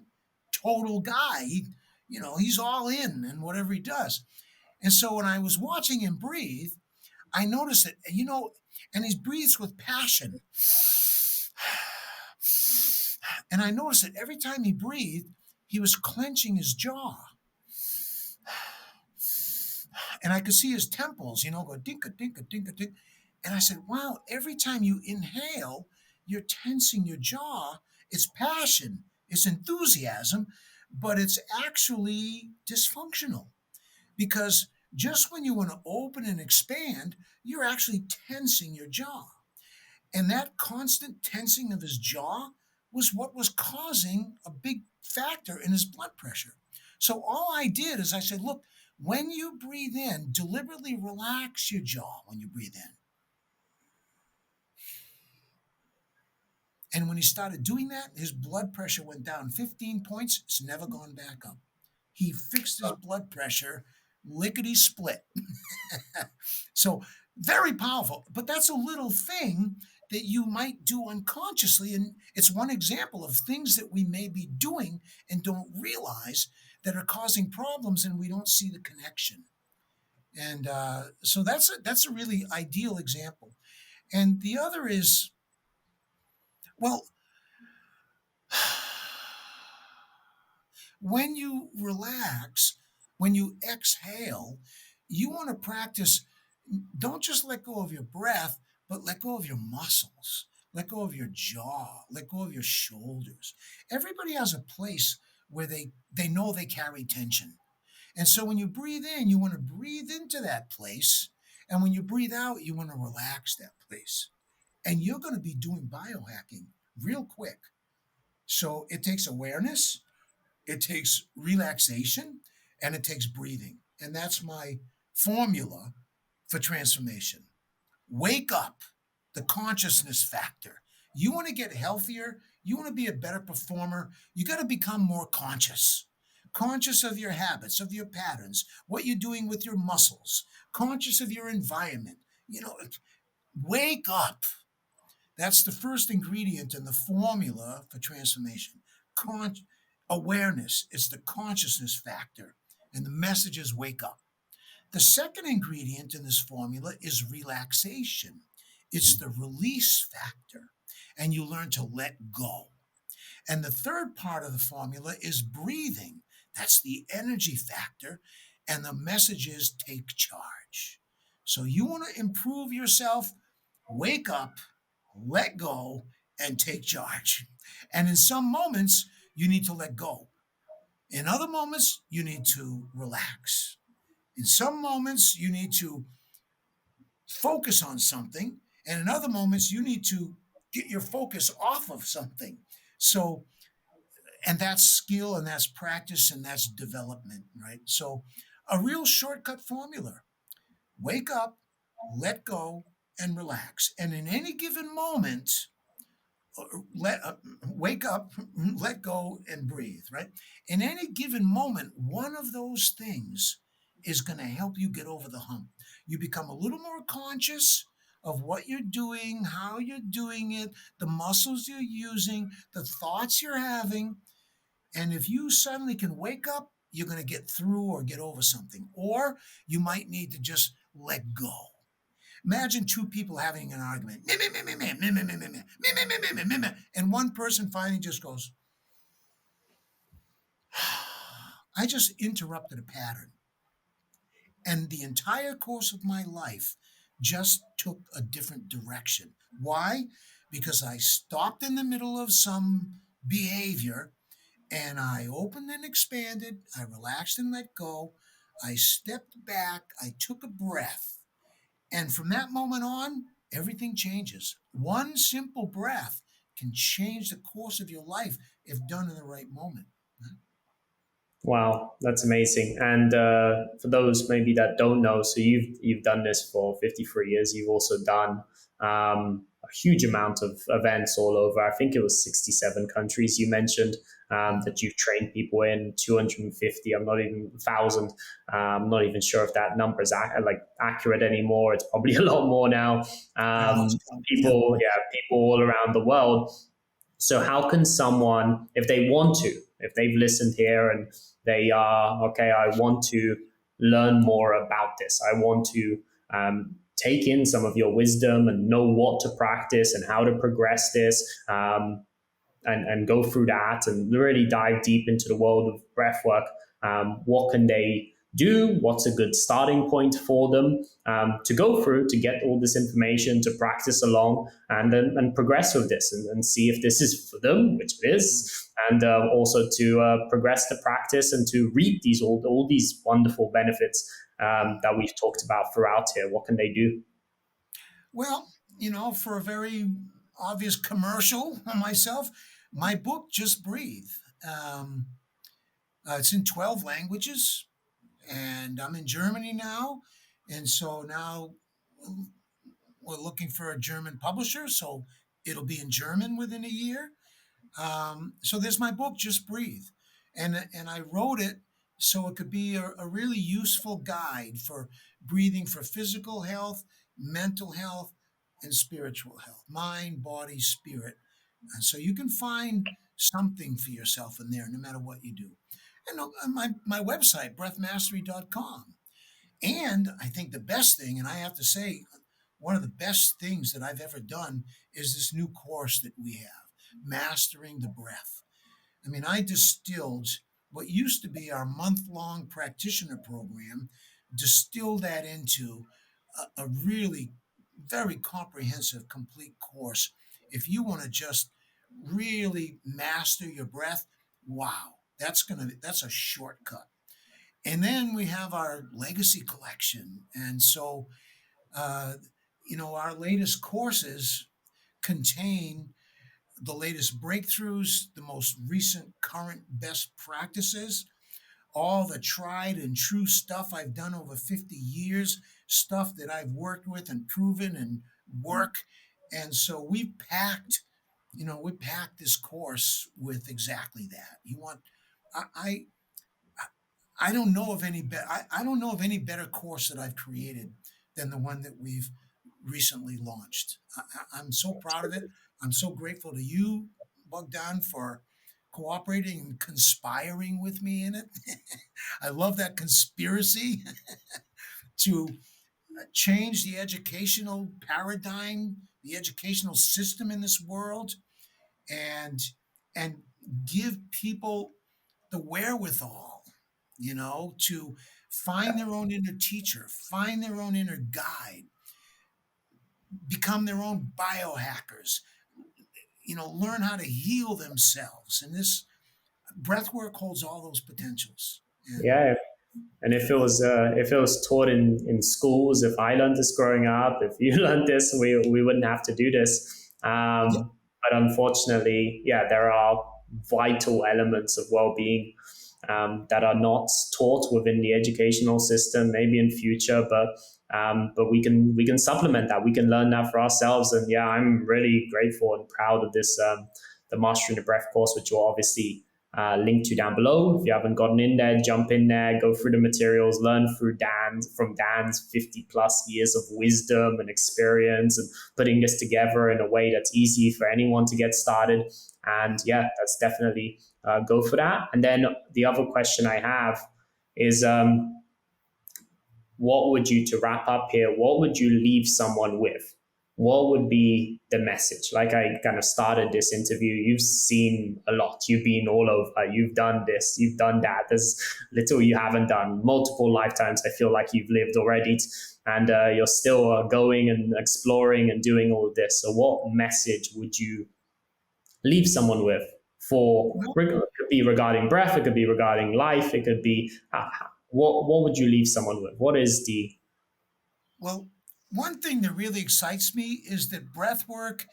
total guy. He's all in whatever he does. And so when I was watching him breathe, I noticed that, and he breathes with passion. And I noticed that every time he breathed, he was clenching his jaw. And I could see his temples, go dinka, dinka, dinka, dinka. And I said, wow, every time you inhale, you're tensing your jaw. It's passion, it's enthusiasm, but it's actually dysfunctional because just when you want to open and expand, you're actually tensing your jaw. And that constant tensing of his jaw was what was causing a big factor in his blood pressure. So all I did is I said, look, when you breathe in, deliberately relax your jaw when you breathe in. And when he started doing that, his blood pressure went down 15 points. It's never gone back up. He fixed his blood pressure lickety split. So very powerful. But that's a little thing that you might do unconsciously. And it's one example of things that we may be doing and don't realize that are causing problems and we don't see the connection. And so that's a really ideal example. And the other is, well, when you relax, when you exhale, you want to practice, don't just let go of your breath, but let go of your muscles, let go of your jaw, let go of your shoulders. Everybody has a place where they know they carry tension. And so when you breathe in, you want to breathe into that place. And when you breathe out, you want to relax that place. And you're going to be doing biohacking real quick. So it takes awareness, it takes relaxation, and it takes breathing. And that's my formula for transformation. Wake up, the consciousness factor. You want to get healthier, you want to be a better performer, you got to become more conscious. Conscious of your habits, of your patterns, what you're doing with your muscles, conscious of your environment. You know, wake up. That's the first ingredient in the formula for transformation. Con- Awareness is the consciousness factor, and the message is wake up. The second ingredient in this formula is relaxation. It's the release factor, and you learn to let go. And the third part of the formula is breathing. That's the energy factor, and the message is take charge. So you want to improve yourself, wake up, let go, and take charge. And in some moments, you need to let go. In other moments, you need to relax. In some moments, you need to focus on something. And in other moments, you need to get your focus off of something. So, and that's skill and that's practice and that's development, right? So, a real shortcut formula: wake up, let go, and relax. And in any given moment, let wake up, let go, and breathe. Right. In any given moment, one of those things is going to help you get over the hump. You become a little more conscious of what you're doing, how you're doing it, the muscles you're using, the thoughts you're having. And if you suddenly can wake up, you're going to get through or get over something. Or you might need to just let go. Imagine two people having an argument, and one person finally just goes, I just interrupted a pattern. And the entire course of my life just took a different direction. Why? Because I stopped in the middle of some behavior and I opened and expanded. I relaxed and let go. I stepped back. I took a breath. And from that moment on, everything changes. One simple breath can change the course of your life if done in the right moment. Wow, that's amazing. And for those maybe that don't know, so you've done this for 53 years. You've also done a huge amount of events all over. I think it was 67 countries you mentioned that you've trained people in. 250. I'm not even 1,000. I'm not even sure if that number is accurate anymore. It's probably a lot more now. I lost count. Yeah. People all around the world. So how can someone, if they want to, if they've listened here and they are, okay, I want to learn more about this. I want to take in some of your wisdom and know what to practice and how to progress this, and go through that and really dive deep into the world of breathwork. What can they do? What's a good starting point for them to go through to get all this information, to practice along and progress with this and see if this is for them, which it is, and also to progress the practice and to reap all these wonderful benefits that we've talked about throughout here. What can they do? Well, for a very obvious commercial on myself, my book, Just Breathe. Um, it's in 12 languages, and I'm in Germany now. And so now we're looking for a German publisher, so it'll be in German within a year. So there's my book, Just Breathe, and I wrote it So it could be a really useful guide for breathing for physical health, mental health, and spiritual health, mind, body, spirit. And so you can find something for yourself in there no matter what you do. And on my website, breathmastery.com. And I think the best thing, and I have to say, one of the best things that I've ever done is this new course that we have, Mastering the Breath. I mean, I distilled what used to be our month-long practitioner program, distilled that into a really very comprehensive, complete course. If you want to just really master your breath, wow, that's a shortcut. And then we have our legacy collection, and so uh, our latest courses contain the latest breakthroughs, the most recent current best practices, all the tried and true stuff I've done over 50 years, stuff that I've worked with and proven and work. And so we packed this course with exactly that. I, I don't know of any better. I don't know of any better course that I've created than the one that we've recently launched. I'm so proud of it. I'm so grateful to you, Bogdan, for cooperating and conspiring with me in it. I love that conspiracy to change the educational paradigm, the educational system in this world, and and give people the wherewithal, to find their own inner teacher, find their own inner guide, become their own biohackers, learn how to heal themselves. And this breath work holds all those potentials. And Yeah, and if it was taught in schools, if I learned this growing up, if you learned this, we wouldn't have to do this. yeah, But unfortunately, yeah, there are vital elements of well-being that are not taught within the educational system. Maybe in future, but we can supplement that. We can learn that for ourselves. And yeah, I'm really grateful and proud of this the Mastering the Breath course, which will obviously link to down below. If you haven't gotten in there, jump in there, go through the materials, learn from Dan's 50 plus years of wisdom and experience and putting this together in a way that's easy for anyone to get started. And yeah, that's definitely go for that. And then the other question I have is what would you, to wrap up here, what would you leave someone with? What would be the message? Like I kind of started this interview, you've seen a lot, you've been all over, you've done this, you've done that. There's little you haven't done. Multiple lifetimes I feel like you've lived already, and you're still going and exploring and doing all of this. So what message would you leave someone with? For well, it could be regarding breath, it could be regarding life, it could be what would you leave someone with? What is the well, one thing that really excites me is that breath work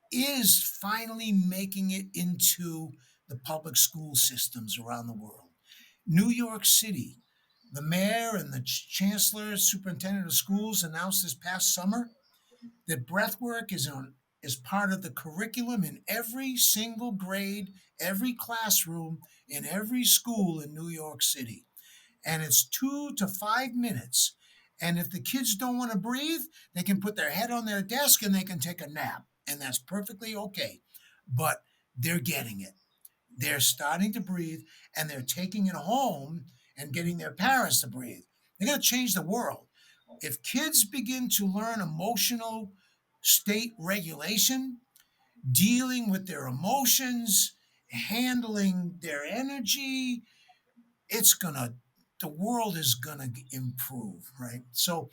is finally making it into the public school systems around the world. New York City, the mayor and the chancellor, superintendent of schools announced this past summer that breathwork is part of the curriculum in every single grade, every classroom, in every school in New York City. And it's 2 to 5 minutes. And if the kids don't want to breathe, they can put their head on their desk and they can take a nap. And that's perfectly okay. But they're getting it. They're starting to breathe and they're taking it home and getting their parents to breathe. They're going to change the world. If kids begin to learn emotional state regulation, dealing with their emotions, handling their energy, it's gonna the world is gonna improve, right? So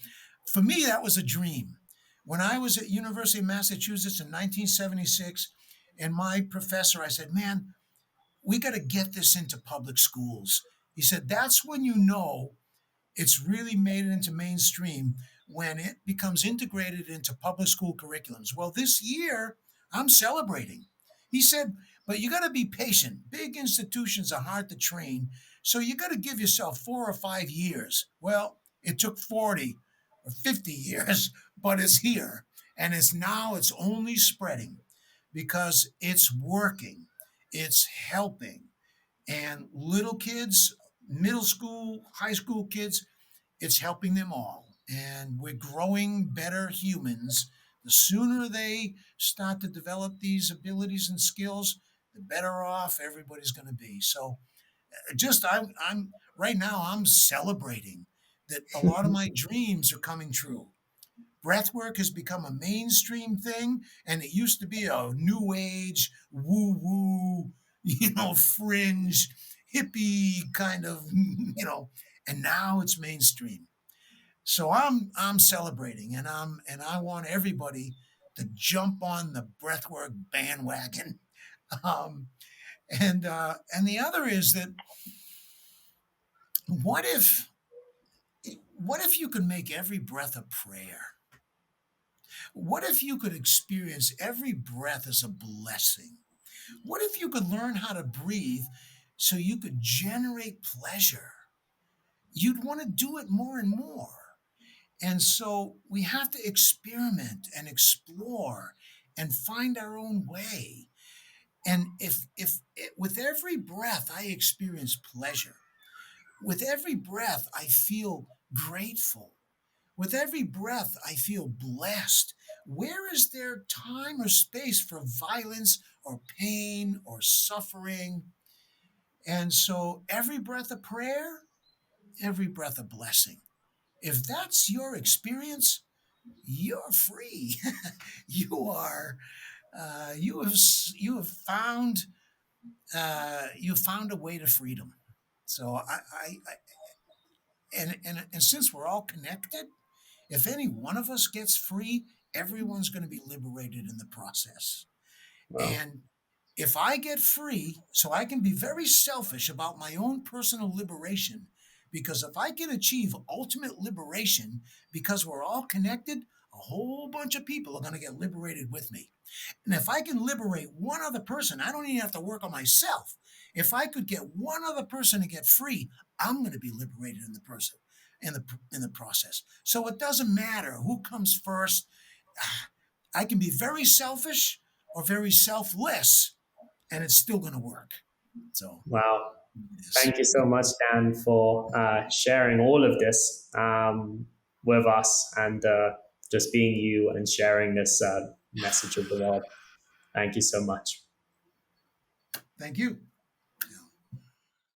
for me, that was a dream. When I was at University of Massachusetts in 1976, and my professor, I said, man, we got to get this into public schools. He said, that's when you know it's really made it into mainstream, when it becomes integrated into public school curriculums. Well, this year, I'm celebrating. He said, but you got to be patient. Big institutions are hard to train. So you got to give yourself 4 or 5 years. Well, it took 40 or 50 years, but it's here. And it's only spreading because it's working, it's helping. And little kids, middle school, high school kids. It's helping them all. And we're growing better humans. The sooner they start to develop these abilities and skills, the better off everybody's going to be. So just I'm right now I'm celebrating that a lot of my dreams are coming true. Breathwork has become a mainstream thing, and it used to be a new age, woo woo, fringe, hippie kind of, and now it's mainstream. So I'm celebrating, and I want everybody to jump on the breathwork bandwagon. Um, and the other is that what if what if you could make every breath a prayer? What if you could experience every breath as a blessing? What if you could learn how to breathe so you could generate pleasure? You'd want to do it more and more. And so we have to experiment and explore and find our own way. And if with every breath I experience pleasure, with every breath I feel grateful, with every breath, I feel blessed. Where is there time or space for violence or pain or suffering? And so every breath a prayer, every breath a blessing. If that's your experience, you're free. you are. You have found you found a way to freedom. So and since we're all connected, if any one of us gets free, everyone's going to be liberated in the process. Well, And if I get free, so I can be very selfish about my own personal liberation, because if I can achieve ultimate liberation because we're all connected, a whole bunch of people are going to get liberated with me. And if I can liberate one other person, I don't even have to work on myself. If I could get one other person to get free, I'm going to be liberated in the person in the process. So it doesn't matter who comes first. I can be very selfish or very selfless, and it's still going to work. So wow. it is. Thank you so much, Dan, for sharing all of this with us and just being you and sharing this message with the world. Thank you so much. Thank you.